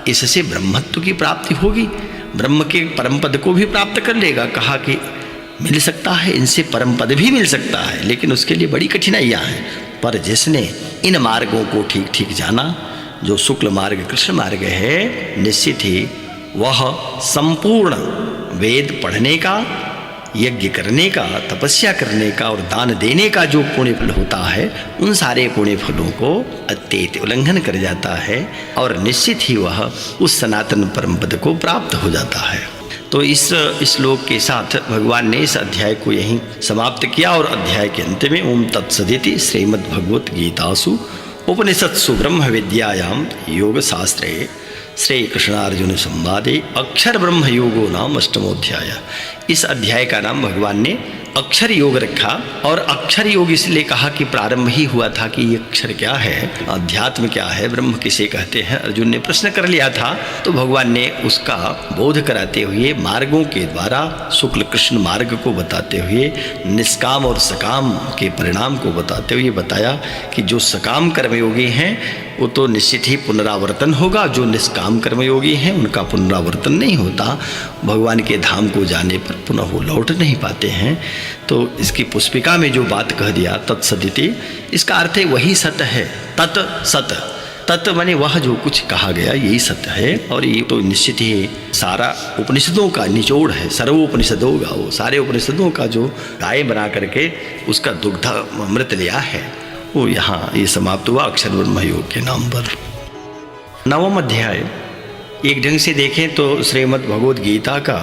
B: इससे ब्रह्मत्व की प्राप्ति होगी, ब्रह्म के परम पद को भी प्राप्त कर लेगा। कहा कि मिल सकता है, इनसे परम पद भी मिल सकता है, लेकिन उसके लिए बड़ी कठिनाइयाँ हैं। पर जिसने इन मार्गों को ठीक ठीक जाना, जो शुक्ल मार्ग कृष्ण मार्ग है, निश्चित ही वह संपूर्ण वेद पढ़ने का, यज्ञ करने का, तपस्या करने का और दान देने का जो पुण्य फल होता है, उन सारे पुण्य फलों को अत्येत उल्लंघन कर जाता है और निश्चित ही वह उस सनातन परम पद को प्राप्त हो जाता है। तो इस श्लोक के साथ भगवान ने इस अध्याय को यहीं समाप्त किया और अध्याय के अंत में ओम तत्सदिति श्रीमद्भगवत गीतासु उपनिषत्सु ब्रह्म विद्यायाम योग शास्त्रे श्री कृष्णार्जुन संवादे अक्षर ब्रह्म योगो नाम अष्टमोध्याय। इस अध्याय का नाम भगवान ने अक्षर योग रखा, और अक्षर योग इसलिए कहा कि प्रारंभ ही हुआ था कि ये अक्षर क्या है, अध्यात्म क्या है, ब्रह्म किसे कहते हैं, अर्जुन ने प्रश्न कर लिया था। तो भगवान ने उसका बोध कराते हुए मार्गों के द्वारा शुक्ल कृष्ण मार्ग को बताते हुए, निष्काम और सकाम के परिणाम को बताते हुए बताया कि जो सकाम कर्मयोगी हैं वो तो निश्चित ही पुनरावर्तन होगा, जो निष्काम कर्मयोगी हैं उनका पुनरावर्तन नहीं होता, भगवान के धाम को जाने पर पुनः वो लौट नहीं पाते हैं। तो इसकी पुष्पिका में जो बात कह दिया तत्सदिति, इसका अर्थ है वही सत्य है, तत् सत, तत् माने वह जो कुछ कहा गया यही सत्य है। और ये तो निश्चित ही सारा उपनिषदों का निचोड़ है, सर्वोपनिषदों का, वो सारे उपनिषदों का जो गाय बना करके उसका दुग्ध अमृत लिया है, वो यहाँ ये समाप्त हुआ अक्षर ब्रह्म योग के नाम पर। 9वां अध्याय एक ढंग से देखें तो श्रीमद् भगवद गीता का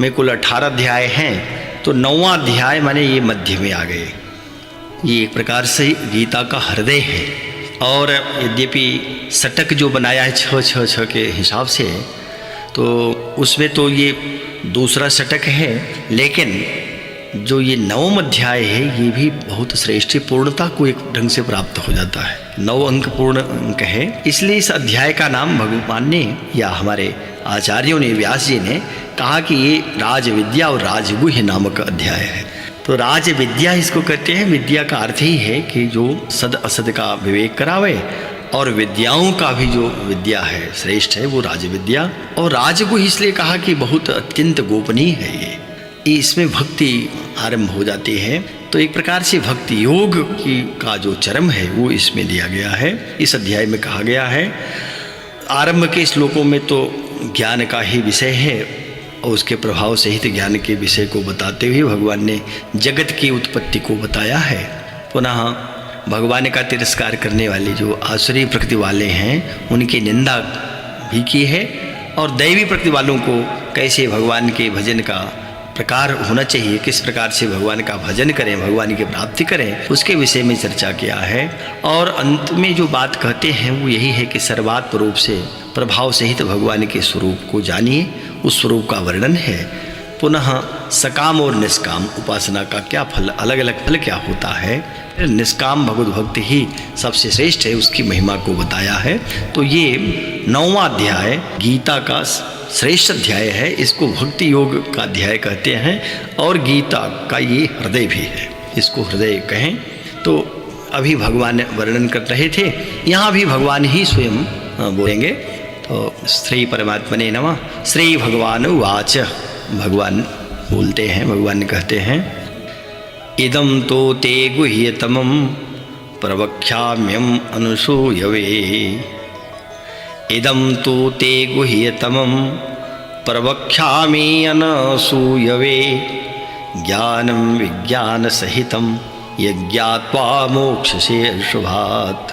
B: में कुल 18 अध्याय हैं, तो 9वां अध्याय माने ये मध्य में आ गए। ये एक प्रकार से गीता का हृदय है, और यद्यपि षटक जो बनाया है 6-6-6 के हिसाब से, तो उसमें तो ये दूसरा षटक है, लेकिन जो ये 9वां अध्याय है ये भी बहुत श्रेष्ठ पूर्णता को एक ढंग से प्राप्त हो जाता है। 9 अंक पूर्ण अंक है, इसलिए इस अध्याय का नाम भगवान ने या हमारे आचार्यों ने, व्यास जी ने कहा कि ये राज विद्या और राजगुह्य नामक अध्याय है। तो राज विद्या इसको कहते हैं। विद्या का अर्थ ही है कि जो सद असद का विवेक करावे, और विद्याओं का भी जो विद्या है श्रेष्ठ है वो राज विद्या। और राजगुह्य इसलिए कहा कि बहुत अत्यंत गोपनीय है ये, इसमें भक्ति आरंभ हो जाती है। तो एक प्रकार से भक्ति योग की का जो चरम है वो इसमें दिया गया है, इस अध्याय में कहा गया है। आरंभ के श्लोकों में तो ज्ञान का ही विषय है, और उसके प्रभाव सहित ज्ञान के विषय को बताते हुए भगवान ने जगत की उत्पत्ति को बताया है। पुनः भगवान का तिरस्कार करने वाले जो आसुरी प्रकृति वाले हैं उनकी निंदा भी की है, और दैवी प्रकृति वालों को कैसे भगवान के भजन का प्रकार होना चाहिए, किस प्रकार से भगवान का भजन करें, भगवान की प्राप्ति करें, उसके विषय में चर्चा किया है। और अंत में जो बात कहते हैं वो यही है कि सर्वात्म रूप से प्रभाव सहित भगवान के स्वरूप को जानिए, उस स्वरूप का वर्णन है। पुनः सकाम और निष्काम उपासना का क्या फल, अलग अलग फल क्या होता है। फिर निष्काम भगवत भक्ति ही सबसे श्रेष्ठ है, उसकी महिमा को बताया है। तो ये 9वां अध्याय गीता का श्रेष्ठ अध्याय है, इसको भक्ति योग का अध्याय कहते हैं और गीता का ये हृदय भी है, इसको हृदय कहें। तो अभी भगवान वर्णन कर रहे थे, यहाँ भी भगवान ही स्वयं बोलेंगे। तो श्री परमात्मने नमः। श्री भगवान उवाच, भगवान बोलते हैं, भगवान कहते हैं, इदं तो ते गुह्यतमं प्रवक्ष्याम्यहम् अनुसूयवे। इदं तो ते गुह्यतमं प्रवक्ष्यामि अनसूयवे। ज्ञानं विज्ञानसहितं यज्ञात्वा मोक्षसे शुभात्।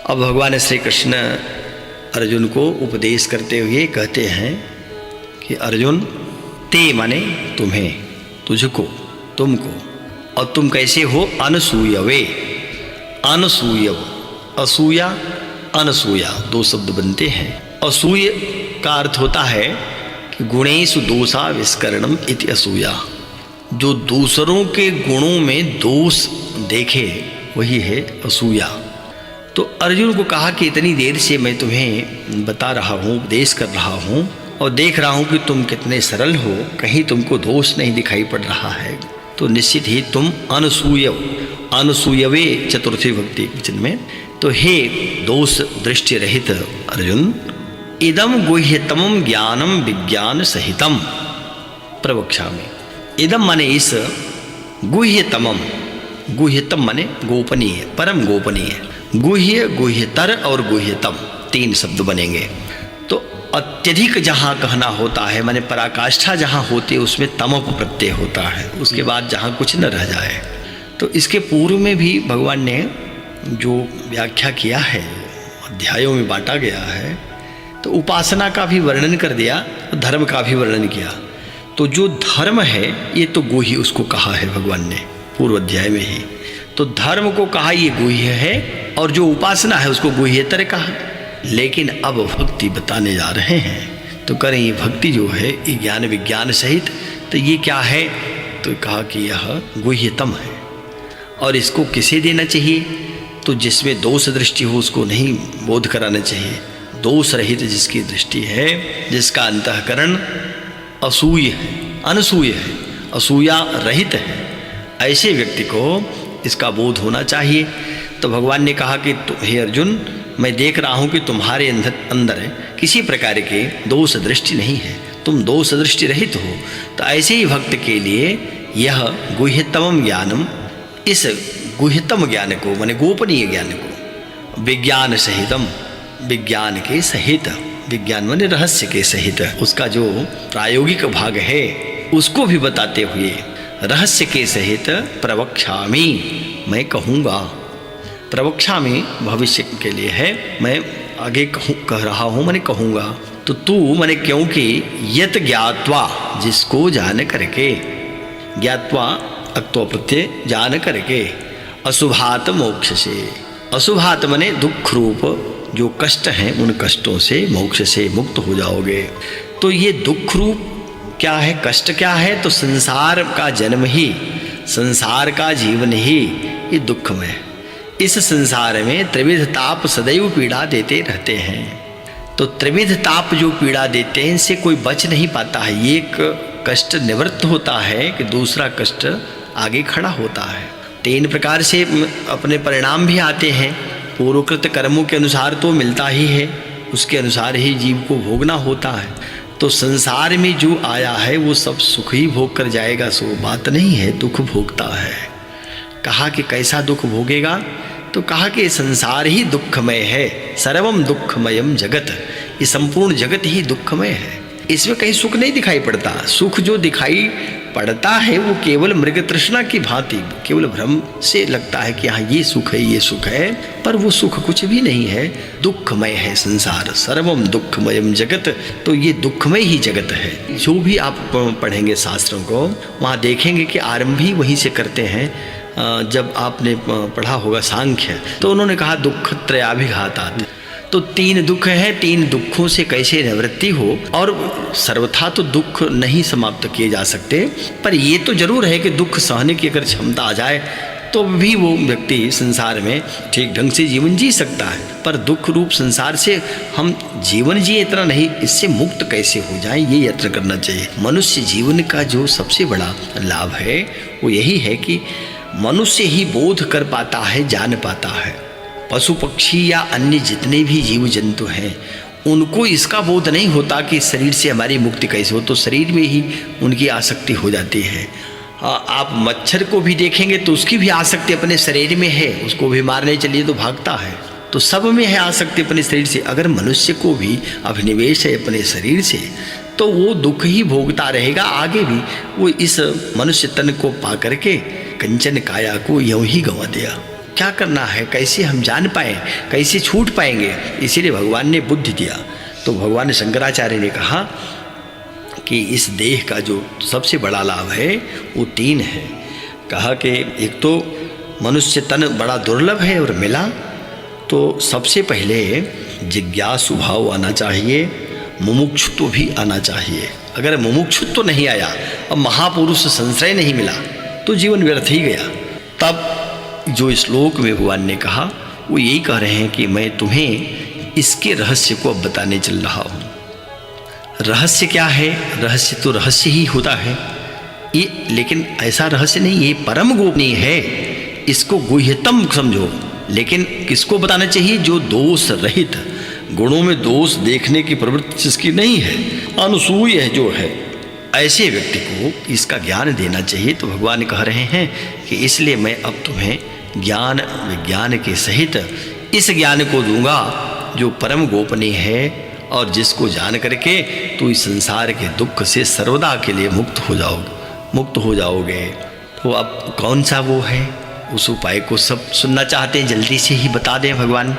B: अब भगवान श्री कृष्ण अर्जुन को उपदेश करते हुए कहते हैं कि अर्जुन, ते माने तुम्हें, तुझको, तुमको, और तुम कैसे हो, अनसूयवे। अनसूयव, असूया अनसूया दो शब्द बनते हैं। असूय का अर्थ होता है कि गुणेषु दोषा विस्करणम इति असूया, जो दूसरों के गुणों में दोष देखे वही है असूया। तो अर्जुन को कहा कि इतनी देर से मैं तुम्हें बता रहा हूँ, उपदेश कर रहा हूँ और देख रहा हूँ कि तुम कितने सरल हो, कहीं तुमको दोष नहीं दिखाई पड़ रहा है, तो निश्चित ही तुम अनसूयव, अनसूयवे चतुर्थी भक्ति वचन में। तो हे दोष दृष्टि रहित अर्जुन, इदम गुह्यतमं ज्ञानम विज्ञान सहितम प्रवक्ष्यामि। इदम माने इस, गुह्यतमम, गुह्यतम माने गोपनीय, परम गोपनीय। गुह्य, गुह्यतर और गुह्यतम 3 शब्द बनेंगे। तो अत्यधिक जहाँ कहना होता है, माने पराकाष्ठा जहाँ होती है उसमें तमप प्रत्यय होता है, उसके बाद जहाँ कुछ न रह जाए। तो इसके पूर्व में भी भगवान ने जो व्याख्या किया है, अध्यायों में बांटा गया है, तो उपासना का भी वर्णन कर दिया, धर्म का भी वर्णन किया। तो जो धर्म है ये तो गुह्य उसको कहा है भगवान ने पूर्व अध्याय में ही। तो धर्म को कहा ये गुह्य है और जो उपासना है उसको गुह्यतर कहा। लेकिन अब भक्ति बताने जा रहे हैं, तो करें ये भक्ति जो है ये ज्ञान विज्ञान सहित, तो ये क्या है, तो कहा कि यह गुह्यतम है। और इसको किसे देना चाहिए, तो जिसमें दोष दृष्टि हो उसको नहीं बोध कराना चाहिए। दोष रहित जिसकी दृष्टि है, जिसका अंतःकरण असूय है, अनसूय है, असूया रहित है, ऐसे व्यक्ति को इसका बोध होना चाहिए। तो भगवान ने कहा कि हे अर्जुन, मैं देख रहा हूँ कि तुम्हारे अंदर किसी प्रकार के दोष दृष्टि नहीं है, तुम दोष दृष्टि रहित हो। तो ऐसे ही भक्त के लिए यह गुह्यतम ज्ञानम, इस गुह्यतम ज्ञान को माने गोपनीय ज्ञान को विज्ञान सहितम, विज्ञान के सहित, विज्ञान माने रहस्य के सहित, उसका जो प्रायोगिक भाग है उसको भी बताते हुए रहस्य के सहित प्रवक्ष्यामि, मैं कहूँगा। प्रवक्ष्यामि भविष्य के लिए है, मैं आगे कह रहा हूँ, मैंने कहूँगा। तो तू मैंने क्योंकि यत ज्ञात्वा, जिसको जान करके, ज्ञात्वा अक्तो प्रत्यय जान करके, अशुभात मोक्ष से, अशुभात मने दुख रूप जो कष्ट हैं उन कष्टों से, मोक्ष से मुक्त हो जाओगे। तो ये दुख रूप क्या है, कष्ट क्या है, तो संसार का जन्म ही, संसार का जीवन ही ये दुखमय है। इस संसार में त्रिविध ताप सदैव पीड़ा देते रहते हैं। तो त्रिविध ताप जो पीड़ा देते हैं इनसे कोई बच नहीं पाता है। एक कष्ट निवृत्त होता है कि दूसरा कष्ट आगे खड़ा होता है। 3 प्रकार से अपने परिणाम भी आते हैं। पूर्वकृत कर्मों के अनुसार तो मिलता ही है, उसके अनुसार ही जीव को भोगना होता है। तो संसार में जो आया है वो सब सुख ही भोग कर जाएगा, सो बात नहीं है, दुख भोगता है। कहा कि कैसा दुख भोगेगा, तो कहा कि संसार ही दुखमय है, सर्वम दुखमयम जगत, ये संपूर्ण जगत ही दुखमय है, इसमें कहीं सुख नहीं दिखाई पड़ता। सुख जो दिखाई पढ़ता है वो केवल मृग तृष्णा की भांति, केवल भ्रम से लगता है कि हाँ ये सुख है, ये सुख है, पर वो सुख कुछ भी नहीं है। दुखमय है संसार, सर्वम दुखमयम जगत। तो ये दुखमय ही जगत है। जो भी आप पढ़ेंगे शास्त्रों को, वहाँ देखेंगे कि आरंभ ही वहीं से करते हैं। जब आपने पढ़ा होगा सांख्य, तो उन्होंने कहा दुख त्रयाभिघातात्। तो 3 दुख हैं, 3 दुखों से कैसे निवृत्ति हो। और सर्वथा तो दुख नहीं समाप्त किए जा सकते, पर ये तो जरूर है कि दुख सहने की अगर क्षमता आ जाए तो भी वो व्यक्ति संसार में ठीक ढंग से जीवन जी सकता है। पर दुख रूप संसार से हम जीवन जिए इतना नहीं, इससे मुक्त कैसे हो जाए ये यत्न करना चाहिए। मनुष्य जीवन का जो सबसे बड़ा लाभ है वो यही है कि मनुष्य ही बोध कर पाता है, जान पाता है। पशु पक्षी या अन्य जितने भी जीव जंतु हैं उनको इसका बोध नहीं होता कि शरीर से हमारी मुक्ति कैसे हो, तो शरीर में ही उनकी आसक्ति हो जाती है। आप मच्छर को भी देखेंगे तो उसकी भी आसक्ति अपने शरीर में है, उसको भी मारने चलिए तो भागता है। तो सब में है आसक्ति अपने शरीर से। अगर मनुष्य को भी अभिनिवेश है अपने शरीर से तो वो दुख ही भोगता रहेगा आगे भी। वो इस मनुष्य तन को पा करके कंचन काया को यूं ही गंवा दिया। क्या करना है, कैसे हम जान पाए, कैसे छूट पाएंगे, इसीलिए भगवान ने बुद्धि दिया। तो भगवान शंकराचार्य ने कहा कि इस देह का जो सबसे बड़ा लाभ है वो 3 है। कहा कि एक तो मनुष्य तन बड़ा दुर्लभ है और मिला, तो सबसे पहले जिज्ञासु भाव आना चाहिए, मुमुक्षुत्व भी आना चाहिए। अगर मुमुक्षुत्व नहीं आया और महापुरुष संश्रय नहीं मिला तो जीवन व्यर्थ ही गया। तब जो श्लोक में भगवान ने कहा वो यही कह रहे हैं कि मैं तुम्हें इसके रहस्य को अब बताने चल रहा हूँ। रहस्य क्या है? रहस्य तो रहस्य ही होता है ये, लेकिन ऐसा रहस्य नहीं, ये परम गोपनीय है, इसको गुह्यतम समझो। लेकिन किसको बताना चाहिए? जो दोष रहित, गुणों में दोष देखने की प्रवृत्ति जिसकी नहीं है, अनुसूय है जो है, ऐसे व्यक्ति को इसका ज्ञान देना चाहिए। तो भगवान कह रहे हैं कि इसलिए मैं अब तुम्हें ज्ञान विज्ञान के सहित इस ज्ञान को दूंगा जो परम गोपनीय है और जिसको जान करके तो इस संसार के दुख से सर्वदा के लिए मुक्त हो जाओगे। तो अब कौन सा वो है, उस उपाय को सब सुनना चाहते हैं, जल्दी से ही बता दें भगवान।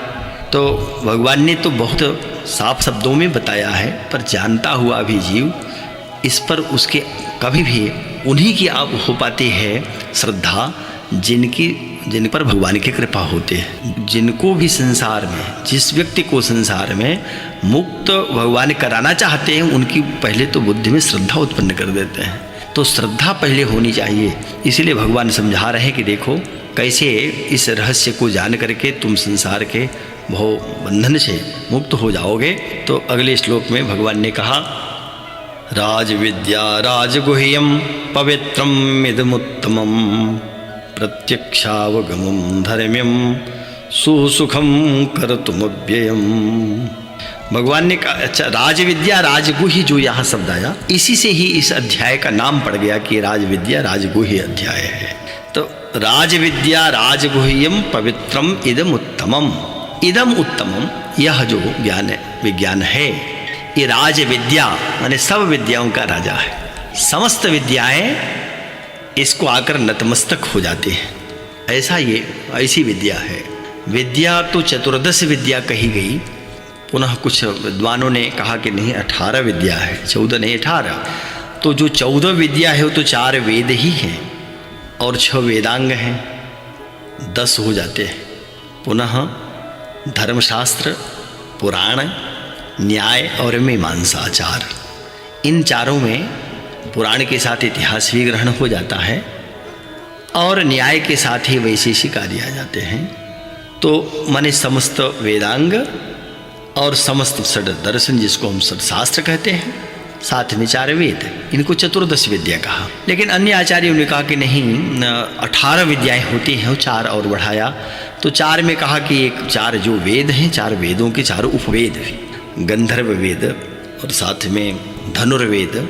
B: तो भगवान ने तो बहुत साफ शब्दों में बताया है, पर जानता हुआ भी जीव इस पर उसके कभी भी उन्हीं की आप हो पाती है श्रद्धा जिन पर भगवान की कृपा होती है। जिनको भी संसार में, जिस व्यक्ति को संसार में मुक्त भगवान कराना चाहते हैं उनकी पहले तो बुद्धि में श्रद्धा उत्पन्न कर देते हैं। तो श्रद्धा पहले होनी चाहिए। इसीलिए भगवान समझा रहे हैं कि देखो कैसे इस रहस्य को जान करके तुम संसार के भव बंधन से मुक्त हो जाओगे। तो अगले श्लोक में भगवान ने कहा राजविद्या राजगुह्यम पवित्रम इदमुत्तमम प्रत्यक्षावगमं धर्म्यम सुसुखम कर्तुमव्ययम। भगवान ने कहा, अच्छा राजविद्या राजगुह्य जो यहाँ शब्द आया, इसी से ही इस अध्याय का नाम पड़ गया कि राजविद्या राजगुह्य अध्याय है। तो राजविद्या राजगुह्यम पवित्रम इदम उत्तमम। इदम उत्तमम, यह जो ज्ञान विज्ञान है ये राज विद्या माने सब विद्याओं का राजा है। समस्त विद्याएं इसको आकर नतमस्तक हो जाते हैं। ऐसी विद्या है। विद्या तो चतुर्दश विद्या कही गई, पुनः कुछ विद्वानों ने कहा कि नहीं 18 विद्या है, 14 नहीं 18। तो जो 14 विद्या है वो तो 4 वेद ही हैं और 6 वेदांग हैं, 10 हो जाते हैं। पुनः धर्मशास्त्र, पुराण, न्याय और मीमांसा 4। इन चारों में पुराण के साथ इतिहास भी ग्रहण हो जाता है और न्याय के साथ ही वैशेषिक आदि आ जाते हैं। तो माने समस्त वेदांग और समस्त षड दर्शन जिसको हम षडशास्त्र कहते हैं, साथ में 4 वेद, इनको चतुर्दश विद्या कहा। लेकिन अन्य आचार्यों ने कहा कि नहीं 18 विद्याएं होती हैं, 4 और बढ़ाया। तो 4 में कहा कि 4 जो वेद हैं, 4 वेदों के 4 उपवेद भी, गंधर्व वेद और साथ में धनुर्वेद,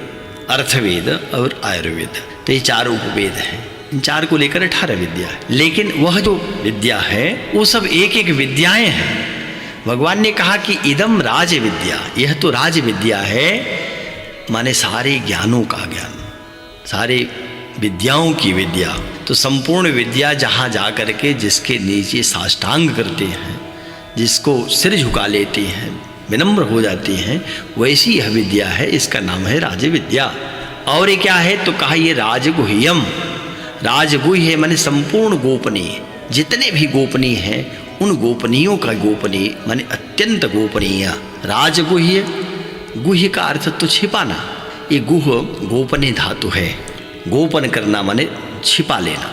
B: अर्थवेद और आयुर्वेद। तो ये 4 उपवेद हैं। इन 4 को लेकर 18 विद्या है। लेकिन वह जो विद्या है वो सब एक एक विद्याएं हैं। भगवान ने कहा कि इदम राज विद्या, यह तो राज विद्या है, माने सारे ज्ञानों का ज्ञान। सारे विद्याओं की विद्या। तो संपूर्ण विद्या जहाँ जा करके जिसके नीचे साष्टांग करते हैं, जिसको सिर झुका लेते हैं, विनम्र हो जाती हैं, वैसी यह विद्या है। इसका नाम है राजविद्या। और ये क्या है तो कहा ये राजगुह्यम। राजगुह्य माने संपूर्ण गोपनीय, जितने भी गोपनीय हैं उन गोपनीयों का गोपनीय माने अत्यंत गोपनीय। राजगुह्य, गुह्य का अर्थ तो छिपाना, ये गुह गोपनीय धातु है। गोपन करना माने छिपा लेना।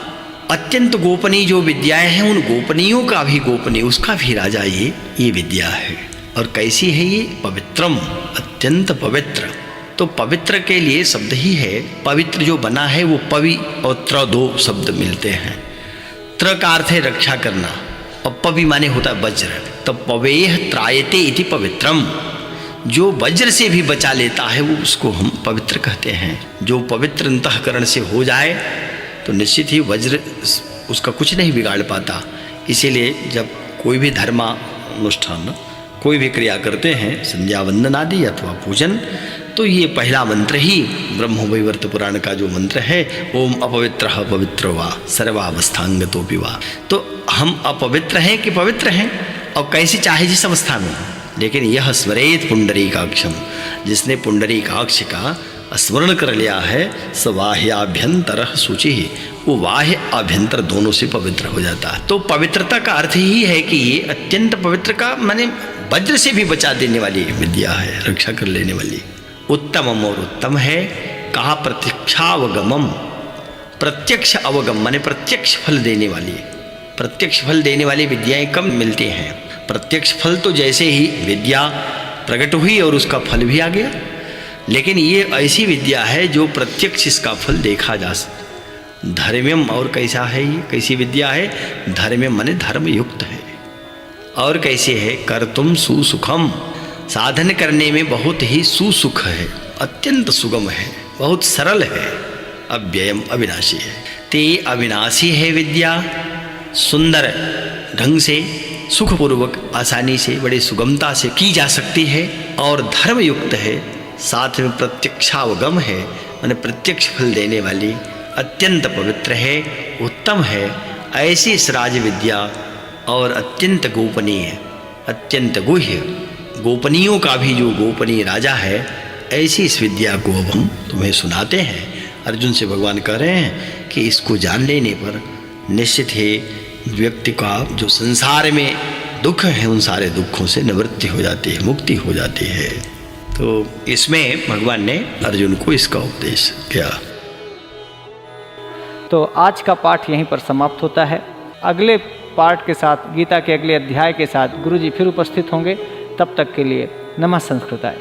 B: अत्यंत गोपनीय जो विद्याएं हैं उन गोपनीयों का भी गोपनीय, उसका भी राजा ये विद्या है। और कैसी है ये? पवित्रम, अत्यंत पवित्र। तो पवित्र के लिए शब्द ही है, पवित्र जो बना है वो पवि और त्र दो शब्द मिलते हैं। त्र का अर्थ है रक्षा करना और पवि माने होता है वज्र। तो पवेह त्रायते इति पवित्रम, जो वज्र से भी बचा लेता है वो उसको हम पवित्र कहते हैं। जो पवित्र अंतःकरण से हो जाए तो निश्चित ही वज्र उसका कुछ नहीं बिगाड़ पाता। इसीलिए जब कोई भी धर्मानुष्ठान, कोई भी क्रिया करते हैं, संध्या वंदन आदि अथवा पूजन, तो ये पहला मंत्र ही ब्रह्मवैवर्त पुराण का जो मंत्र है, ओम अपवित्रः पवित्रो वा सर्वावस्थांगतोऽपि वा। तो हम अपवित्र हैं कि पवित्र हैं, और कैसे चाहे जिस अवस्था में हो, लेकिन यह स्मरेत पुंडरीकाक्षम, जिसने पुंडरीकाक्ष का स्मरण कर लिया है, स बाह्याभ्यंतर शुचि, वो बाह्य आभ्यंतर दोनों से पवित्र हो जाता है। तो पवित्रता का अर्थ ही है कि ये अत्यंत पवित्र का माने वज्र से भी बचा देने वाली विद्या है, रक्षा कर लेने वाली। उत्तमम, और उत्तम है कहा प्रत्यक्षावगमम, प्रत्यक्ष अवगम माने प्रत्यक्ष फल देने वाली। प्रत्यक्ष फल देने वाली विद्याएं कम मिलती हैं। प्रत्यक्ष फल तो जैसे ही विद्या प्रकट हुई और उसका फल भी आ गया, लेकिन ये ऐसी विद्या है जो प्रत्यक्ष इसका फल देखा जा सकता। धर्म्यम, और कैसा है ये? कैसी विद्या है? धर्म्यम माने धर्म युक्त है। और कैसे है? कर्तुम सुसुखम, साधन करने में बहुत ही सुसुख है, अत्यंत सुगम है, बहुत सरल है। अव्ययम, अविनाशी है। ते अविनाशी है विद्या, सुंदर ढंग से, सुखपूर्वक, आसानी से, बड़ी सुगमता से की जा सकती है, और धर्म युक्त है, साथ में प्रत्यक्षावगम है, माने प्रत्यक्ष फल देने वाली, अत्यंत पवित्र है, उत्तम है। ऐसी इस राज विद्या और अत्यंत गोपनीय, अत्यंत गुह्य, गोपनीयों का भी जो गोपनीय राजा है, ऐसी इस विद्या को अब हम तुम्हें सुनाते हैं। अर्जुन से भगवान कह रहे हैं कि इसको जान लेने पर निश्चित ही व्यक्ति का जो संसार में दुख है उन सारे दुखों से निवृत्ति हो जाती है, मुक्ति हो जाती है। तो इसमें भगवान ने अर्जुन को इसका उपदेश किया।
A: तो आज का पाठ यहीं पर समाप्त होता है। अगले पाठ के साथ, गीता के अगले अध्याय के साथ गुरुजी फिर उपस्थित होंगे। तब तक के लिए नमः संस्कृताय।